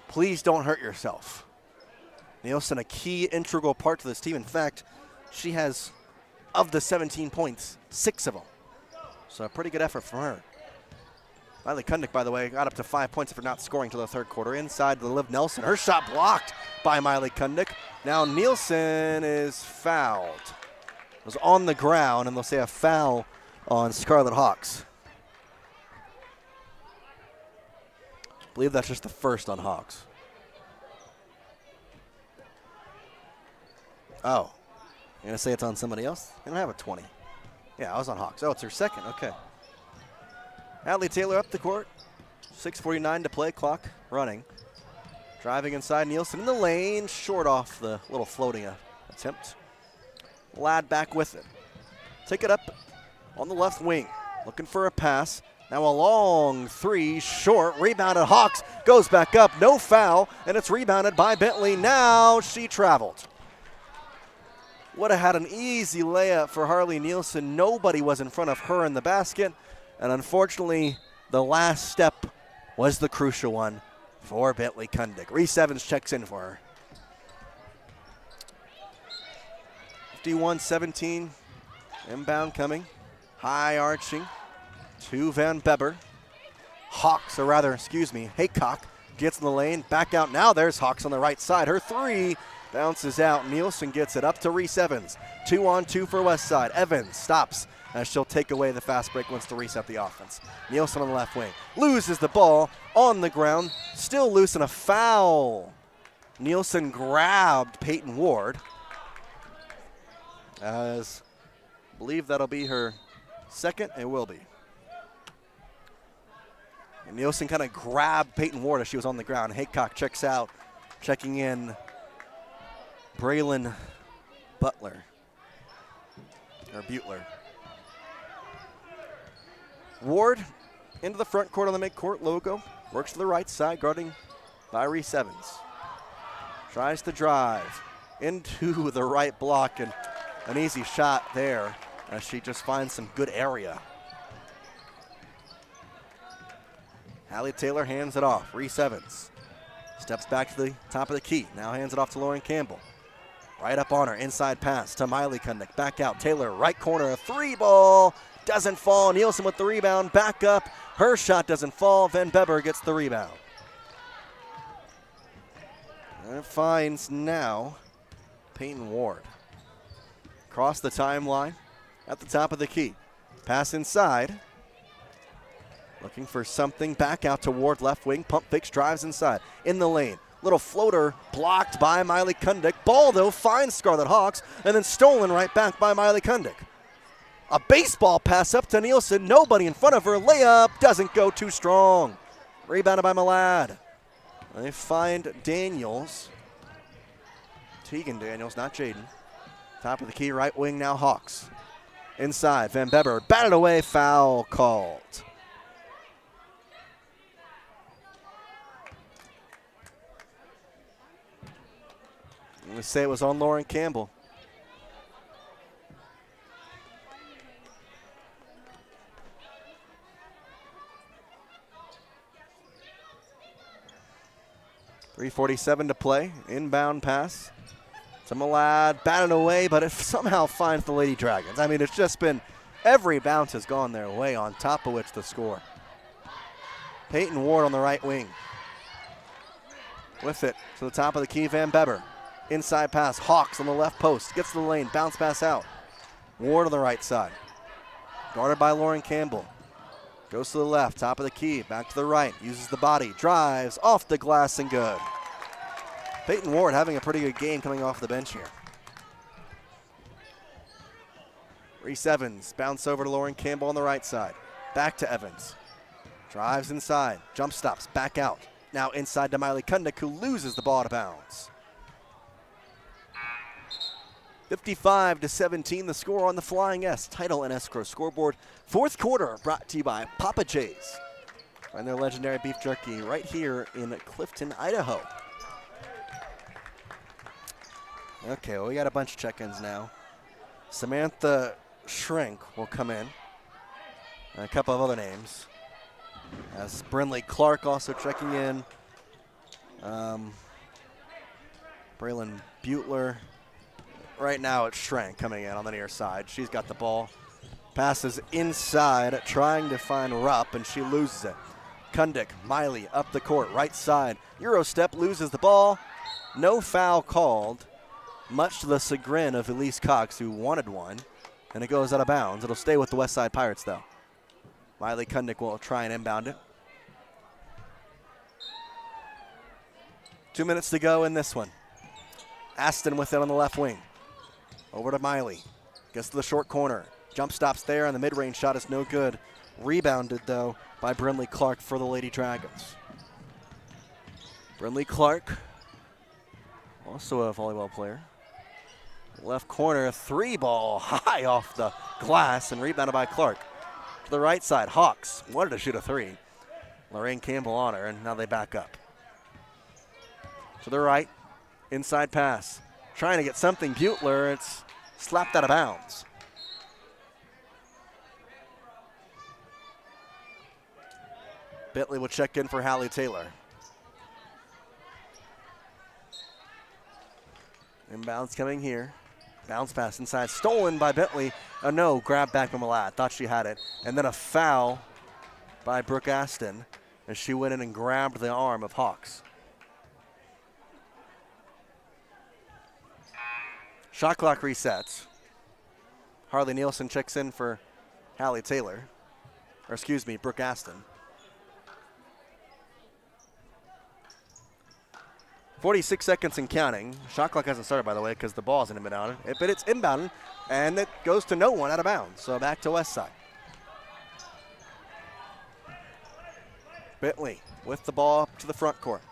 please don't hurt yourself. Nielsen, a key integral part to this team. In fact, she has, of the 17 points, 6 of them. So a pretty good effort from her. Miley Kundick, by the way, got up to 5 points after not scoring till the third quarter. Inside to Liv Nelson. Her shot blocked by Miley Kundick. Now Nielsen is fouled. Was on the ground, and they'll say a foul on Scarlet Hawks. I believe that's just the first on Hawks. Oh, you're going to say it's on somebody else? They don't have a 20. Yeah, I was on Hawks. Oh, it's her second. Okay. Hadley Taylor up the court. 6:49 to play, clock running. Driving inside, Nielsen in the lane, short off the little floating attempt. Ladd back with it. Take it up on the left wing, looking for a pass. Now a long three, short, rebounded Hawks, goes back up, no foul, and it's rebounded by Bentley. Now she traveled. Would have had an easy layup for Harley Nielsen. Nobody was in front of her in the basket, and unfortunately, the last step was the crucial one for Bentley Kundig. Reese Evans checks in for her. 51-17, inbound coming, high arching to Van Beber. Haycock gets in the lane, back out. Now there's Hawks on the right side. Her three bounces out. Nielsen gets it up to Reese Evans. 2-on-2 for Westside. Evans stops as she'll take away the fast break, wants to reset the offense. Nielsen on the left wing. Loses the ball on the ground. Still loose and a foul. Nielsen grabbed Peyton Ward. As I believe that'll be her second. It will be. And Nielsen kind of grabbed Peyton Ward as she was on the ground. Haycock checks out. Checking in Braylon Butler. Or Butler. Ward into the front court on the midcourt logo. Works to the right side, guarding by Reese Evans. Tries to drive into the right block, and an easy shot there as she just finds some good area. Hallie Taylor hands it off. Reese Evans steps back to the top of the key. Now hands it off to Lauren Campbell. Right up on her. Inside pass to Miley Kundig. Back out. Taylor, right corner. A three ball. Doesn't fall. Nielsen with the rebound. Back up. Her shot doesn't fall. Van Beber gets the rebound. And it finds now Peyton Ward. Across the timeline at the top of the key. Pass inside. Looking for something. Back out to Ward, left wing. Pump fakes, drives inside. In the lane. Little floater blocked by Miley Kundig. Ball, though, finds Scarlet Hawks, and then stolen right back by Miley Kundig. A baseball pass up to Nielsen. Nobody in front of her. Layup doesn't go too strong. Rebounded by Malad. They find Daniels. Tegan Daniels, not Jaden. Top of the key, right wing now Hawks. Inside, Van Beber batted away, foul called. I'm going to say it was on Lauren Campbell. .347 to play. Inbound pass to Malad. Batted away, but it somehow finds the Lady Dragons. I mean, it's just been every bounce has gone their way, on top of which the score. Peyton Ward on the right wing. With it to the top of the key, Van Beber. Inside pass, Hawks on the left post. Gets to the lane, bounce pass out. Ward on the right side. Guarded by Lauren Campbell. Goes to the left, top of the key, back to the right. Uses the body, drives, off the glass and good. Peyton Ward having a pretty good game coming off the bench here. Reese Evans, bounce over to Lauren Campbell on the right side. Back to Evans. Drives inside, jump stops, back out. Now inside to Miley Kundig, who loses the ball out of bounds. 55-17, the score on the Flying S Title and Escrow scoreboard. Fourth quarter brought to you by Papa Jace. Find their legendary beef jerky right here in Clifton, Idaho. Okay, well, we got a bunch of check-ins now. Samantha Shrink will come in. And a couple of other names. As Brinley Clark also checking in. Braylon Butler. Right now it's Schrank coming in on the near side. She's got the ball. Passes inside, trying to find Rupp, and she loses it. Kundig, Miley up the court, right side. Euro step, loses the ball. No foul called, much to the chagrin of Elise Cox, who wanted one. and it goes out of bounds. It'll stay with the Westside Pirates, though. Miley Kundick will try and inbound it. 2 minutes to go in this one. Aston with it on the left wing. Over to Miley. Gets to the short corner. Jump stops there, and the mid-range shot is no good. Rebounded, though, by Brinley Clark for the Lady Dragons. Brinley Clark, also a volleyball player. Left corner, 3-ball high off the glass and rebounded by Clark. To the right side, Hawks wanted to shoot a 3. Lorraine Campbell on her, and now they back up. To the right, inside pass. Trying to get something, Butler, it's slapped out of bounds. Bentley will check in for Hallie Taylor. Inbounds coming here. Bounce pass inside, stolen by Bentley. Oh no, grab back by Malad, thought she had it. And then a foul by Brooke Aston as she went in and grabbed the arm of Hawks. Shot clock resets. Harley Nielsen checks in for Hallie Taylor. Or excuse me, Brooke Aston. 46 seconds and counting. Shot clock hasn't started, by the way, because the ball hasn't inbounded. But it's inbounded, and it goes to no one out of bounds. So back to Westside. Bentley with the ball up to the front court.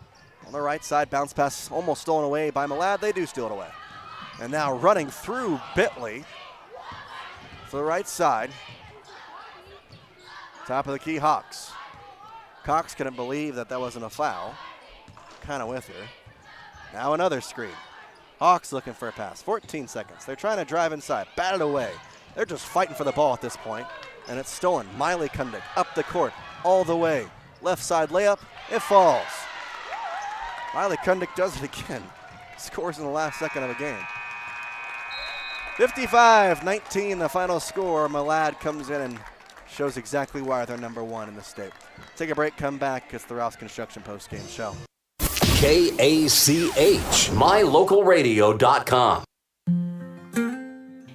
On the right side, bounce pass almost stolen away by Malad. They do steal it away. And now running through Bentley to the right side. Top of the key, Hawks. Cox couldn't believe that wasn't a foul. Kind of with her. Now another screen. Hawks looking for a pass. 14 seconds. They're trying to drive inside. Bat it away. They're just fighting for the ball at this point. And it's stolen. Miley Kundick up the court all the way. Left side layup. It falls. Miley Kundick does it again. Scores in the last second of the game. 55-19 the final score. Malad comes in and shows exactly why they're number 1 in the state. Take a break, come back. It's the Rouse Construction postgame show. KACH, mylocalradio.com.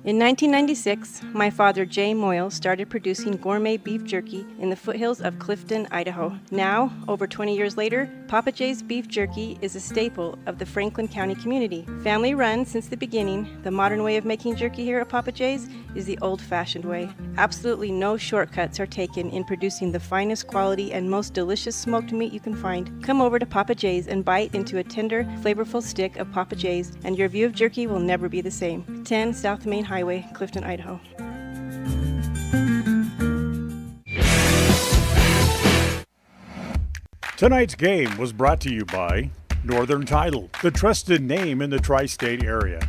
In 1996, my father, Jay Moyle, started producing gourmet beef jerky in the foothills of Clifton, Idaho. Now, over 20 years later, Papa Jay's beef jerky is a staple of the Franklin County community. Family run since the beginning, the modern way of making jerky here at Papa Jay's is the old-fashioned way. Absolutely no shortcuts are taken in producing the finest quality and most delicious smoked meat you can find. Come over to Papa Jay's and bite into a tender, flavorful stick of Papa Jay's, and your view of jerky will never be the same. 10 South Main Highway, Clifton, Idaho. Tonight's game was brought to you by Northern Title, the trusted name in the tri-state area.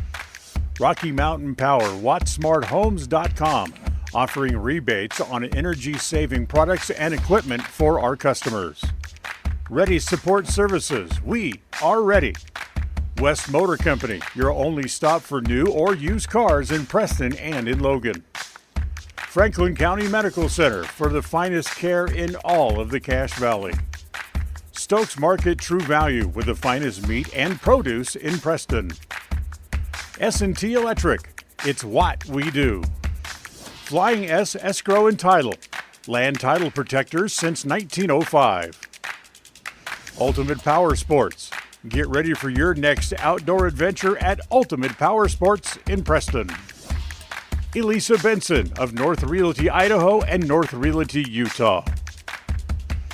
Rocky Mountain Power, WattSmartHomes.com, offering rebates on energy-saving products and equipment for our customers. Ready Support Services, we are ready. West Motor Company, your only stop for new or used cars in Preston and in Logan. Franklin County Medical Center for the finest care in all of the Cache Valley. Stokes Market True Value with the finest meat and produce in Preston. S&T Electric, it's what we do. Flying S Escrow and Title, land title protectors since 1905. Ultimate Power Sports, get ready for your next outdoor adventure at Ultimate Power Sports in Preston. Elisa Benson of North Realty, Idaho and North Realty, Utah.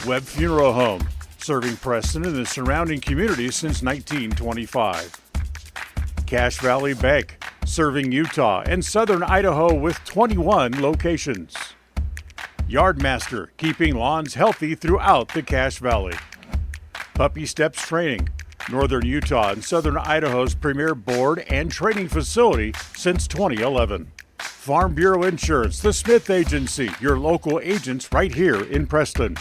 Webb Funeral Home, serving Preston and the surrounding communities since 1925. Cache Valley Bank, serving Utah and southern Idaho with 21 locations. Yardmaster, keeping lawns healthy throughout the Cache Valley. Puppy Steps Training, northern Utah and southern Idaho's premier board and training facility since 2011. Farm Bureau Insurance, the Smith Agency, your local agents right here in Preston.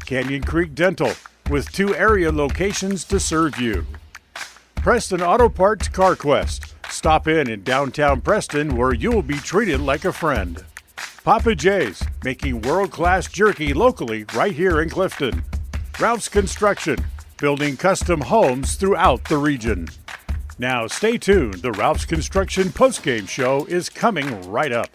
Canyon Creek Dental, with 2 area locations to serve you. Preston Auto Parts CarQuest. Stop in downtown Preston where you'll be treated like a friend. Papa Jay's, making world-class jerky locally right here in Clifton. Ralph's Construction, building custom homes throughout the region. Now stay tuned, the Ralph's Construction postgame show is coming right up.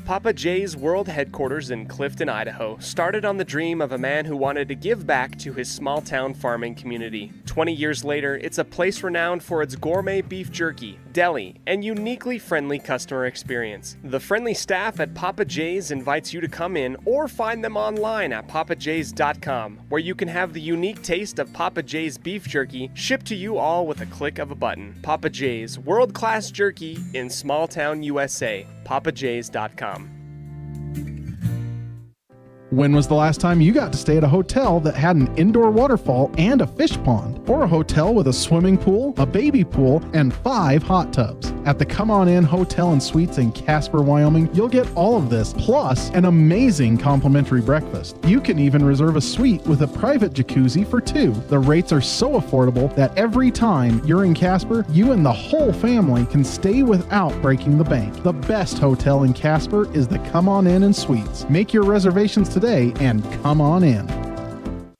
Papa J's World Headquarters in Clifton, Idaho, started on the dream of a man who wanted to give back to his small-town farming community. 20 years later, it's a place renowned for its gourmet beef jerky, deli, and uniquely friendly customer experience. The friendly staff at Papa J's invites you to come in or find them online at papajs.com, where you can have the unique taste of Papa J's beef jerky shipped to you all with a click of a button. Papa J's, world-class jerky in small-town USA. papajs.com. When was the last time you got to stay at a hotel that had an indoor waterfall and a fish pond? Or a hotel with a swimming pool, a baby pool, and 5 hot tubs? At the Come On In Hotel and Suites in Casper, Wyoming, you'll get all of this, plus an amazing complimentary breakfast. You can even reserve a suite with a private jacuzzi for 2. The rates are so affordable that every time you're in Casper, you and the whole family can stay without breaking the bank. The best hotel in Casper is the Come On In and Suites. Make your reservations today and come on in.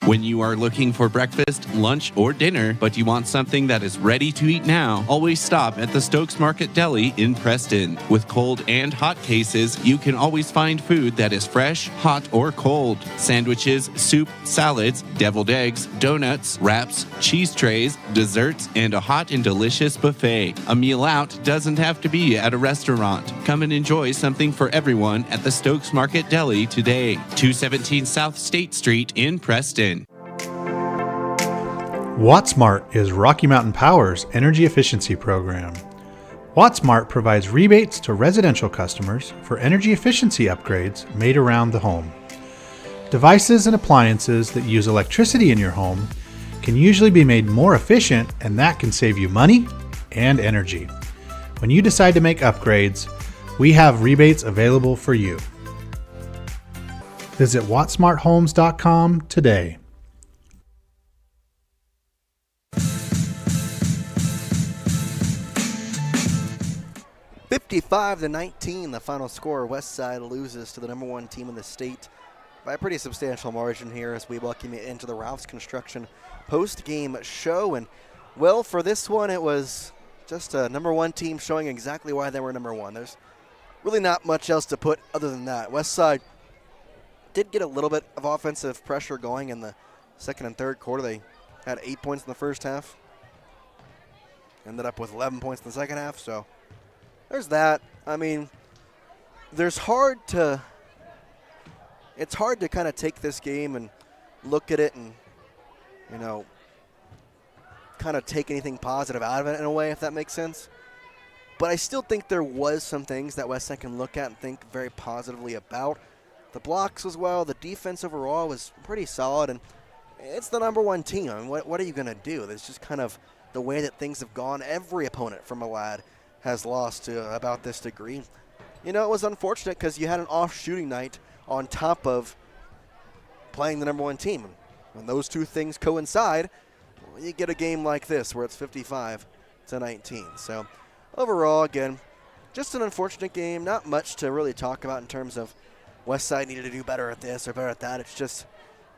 When you are looking for breakfast, lunch, or dinner, but you want something that is ready to eat now, always stop at the Stokes Market Deli in Preston. With cold and hot cases, you can always find food that is fresh, hot, or cold. Sandwiches, soup, salads, deviled eggs, donuts, wraps, cheese trays, desserts, and a hot and delicious buffet. A meal out doesn't have to be at a restaurant. Come and enjoy something for everyone at the Stokes Market Deli today. 217 South State Street in Preston. WattSmart is Rocky Mountain Power's energy efficiency program. WattSmart provides rebates to residential customers for energy efficiency upgrades made around the home. Devices and appliances that use electricity in your home can usually be made more efficient, and that can save you money and energy. When you decide to make upgrades, we have rebates available for you. Visit wattsmarthomes.com today. 55-19, the final score. Westside loses to the number 1 team in the state by a pretty substantial margin here as we welcome you into the Ralph's Construction post-game show. And, well, for this one, it was just a number 1 team showing exactly why they were number 1. There's really not much else to put other than that. Westside did get a little bit of offensive pressure going in the second and third quarter. They had 8 points in the first half. Ended up with 11 points in the second half, so there's that. I mean, it's hard to kind of take this game and look at it and, kind of take anything positive out of it in a way, if that makes sense. But I still think there was some things that Westside can look at and think very positively about. The blocks as well, the defense overall was pretty solid, and it's the number 1 team. I mean, what are you going to do? That's just kind of the way that things have gone. Every opponent from Malad has lost to about this degree. It was unfortunate because you had an off shooting night on top of playing the number 1 team. When those two things coincide, you get a game like this where it's 55-19. So overall, again, just an unfortunate game. Not much to really talk about in terms of Westside needed to do better at this or better at that. It's just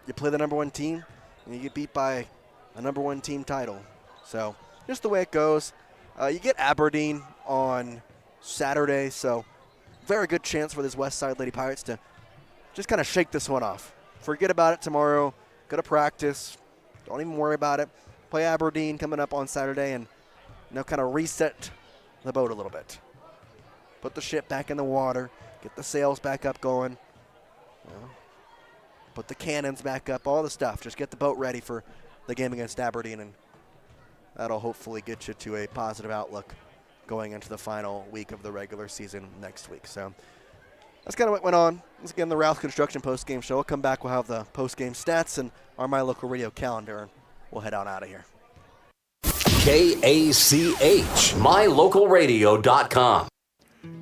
you play the number 1 team and you get beat by a number 1 team title. So just the way it goes. You get Aberdeen on Saturday, so very good chance for this Westside Lady Pirates to just kind of shake this one off. Forget about it tomorrow. Go to practice. Don't even worry about it. Play Aberdeen coming up on Saturday and kind of reset the boat a little bit. Put the ship back in the water. Get the sails back up going. Put the cannons back up, all the stuff. Just get the boat ready for the game against Aberdeen, and that'll hopefully get you to a positive outlook going into the final week of the regular season next week. So that's kind of what went on. Once again, the Ralph Construction postgame show. We'll come back. We'll have the postgame stats and our My Local Radio calendar, and we'll head on out of here. KACH, mylocalradio.com.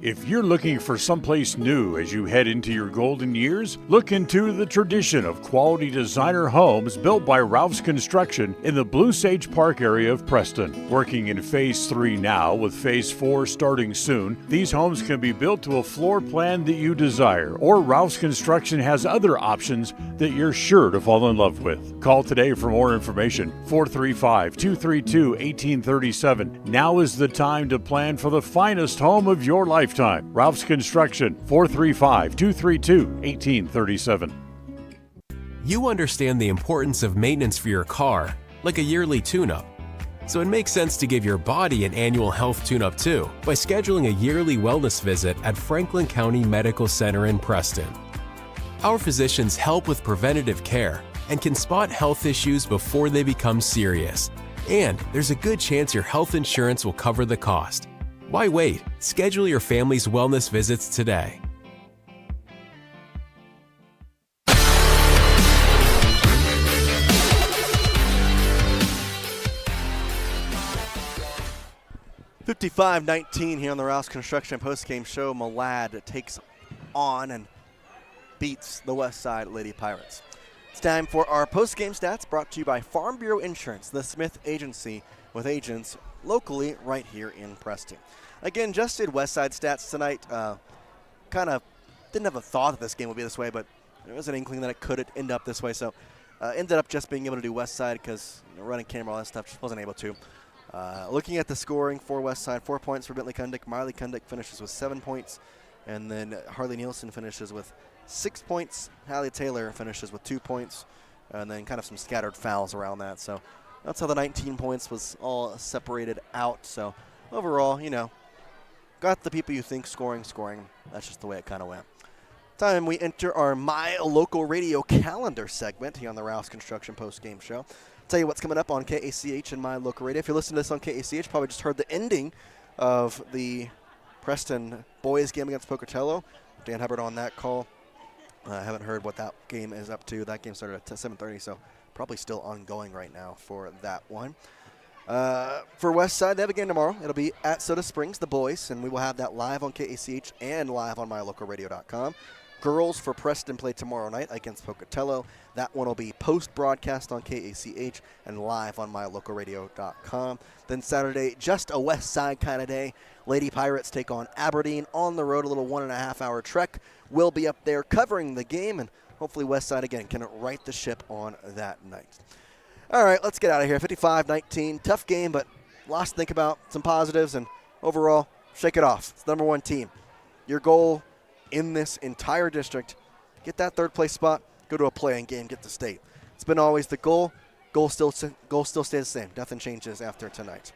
If you're looking for someplace new as you head into your golden years, look into the tradition of quality designer homes built by Ralph's Construction in the Blue Sage Park area of Preston. Working in Phase 3 now, with Phase 4 starting soon, these homes can be built to a floor plan that you desire, or Ralph's Construction has other options that you're sure to fall in love with. Call today for more information, 435-232-1837. Now is the time to plan for the finest home of your lifetime. Ralph's Construction, 435-232-1837. You understand the importance of maintenance for your car, like a yearly tune-up. So it makes sense to give your body an annual health tune-up too by scheduling a yearly wellness visit at Franklin County Medical Center in Preston. Our physicians help with preventative care and can spot health issues before they become serious. And there's a good chance your health insurance will cover the cost. Why wait? Schedule your family's wellness visits today. $55-19 here on the Rouse Construction postgame show. Malad takes on and beats the West Side Lady Pirates. It's time for our postgame stats brought to you by Farm Bureau Insurance, the Smith Agency, with agents locally right here in Preston. Again, just did West Side stats tonight. Kind of didn't have a thought that this game would be this way, but there was an inkling that it could end up this way. So ended up just being able to do West Side because running camera, all that stuff, just wasn't able to. Looking at the scoring for West Side, 4 points for Bentley Kundick. Miley Kundick finishes with 7 points. And then Harley Nielsen finishes with 6 points. Hallie Taylor finishes with 2 points. And then kind of some scattered fouls around that. So that's how the 19 points was all separated out. So overall, got the people you think scoring. That's just the way it kind of went. Time we enter our My Local Radio calendar segment here on the Rouse Construction post-game show. Tell you what's coming up on KACH and My Local Radio. If you're listening to this on KACH, probably just heard the ending of the Preston boys game against Pocatello. Dan Hubbard on that call. I haven't heard what that game is up to. That game started at 7:30, so probably still ongoing right now for that one. For West Side, they have a game tomorrow. It'll be at Soda Springs, the boys, and we will have that live on KACH and live on mylocalradio.com. Girls for Preston play tomorrow night against Pocatello. That one will be post-broadcast on KACH and live on mylocalradio.com. Then Saturday, just a West Side kind of day. Lady Pirates take on Aberdeen on the road, a little 1.5-hour trek. We'll be up there covering the game, and hopefully West Side, again, can right the ship on that night. All right, let's get out of here. 55-19, tough game, but lots to think about, some positives, and overall, shake it off. It's the number one team. Your goal in this entire district, get that third place spot, go to a play-in game, get to state. It's been always the goal. Goal still stays the same. Nothing changes after tonight.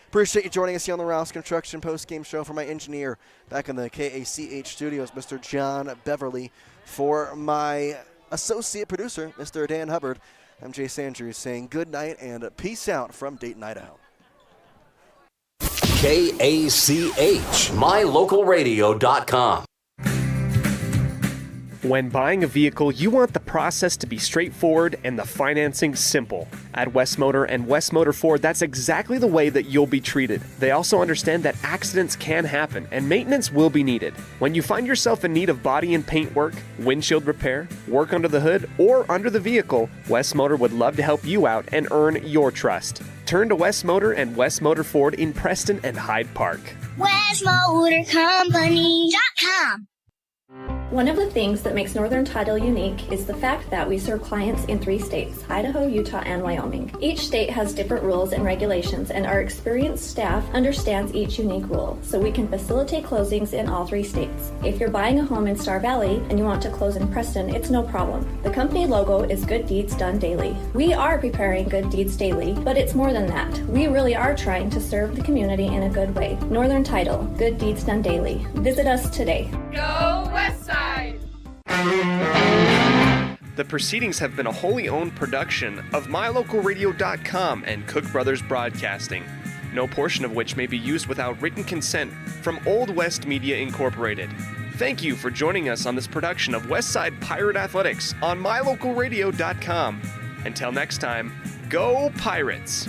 Appreciate you joining us here on the Rouse Construction post-game show. For my engineer back in the KACH studios, Mr. John Beverly. For my associate producer, Mr. Dan Hubbard, I'm Jace Andrews saying good night and peace out from Dayton, Idaho. KACH, mylocalradio.com. When buying a vehicle, you want the process to be straightforward and the financing simple. At West Motor and West Motor Ford, that's exactly the way that you'll be treated. They also understand that accidents can happen and maintenance will be needed. When you find yourself in need of body and paint work, windshield repair, work under the hood, or under the vehicle, West Motor would love to help you out and earn your trust. Turn to West Motor and West Motor Ford in Preston and Hyde Park. WestMotorCompany.com. One of the things that makes Northern Title unique is the fact that we serve clients in 3 states, Idaho, Utah, and Wyoming. Each state has different rules and regulations, and our experienced staff understands each unique rule, so we can facilitate closings in all 3 states. If you're buying a home in Star Valley and you want to close in Preston, it's no problem. The company logo is Good Deeds Done Daily. We are preparing Good Deeds Daily, but it's more than that. We really are trying to serve the community in a good way. Northern Title, Good Deeds Done Daily. Visit us today. Go West Side! The proceedings have been a wholly owned production of mylocalradio.com and Cook Brothers Broadcasting, no portion of which may be used without written consent from Old West Media Incorporated. Thank you for joining us on this production of Westside Pirate Athletics on mylocalradio.com. Until next time, go Pirates!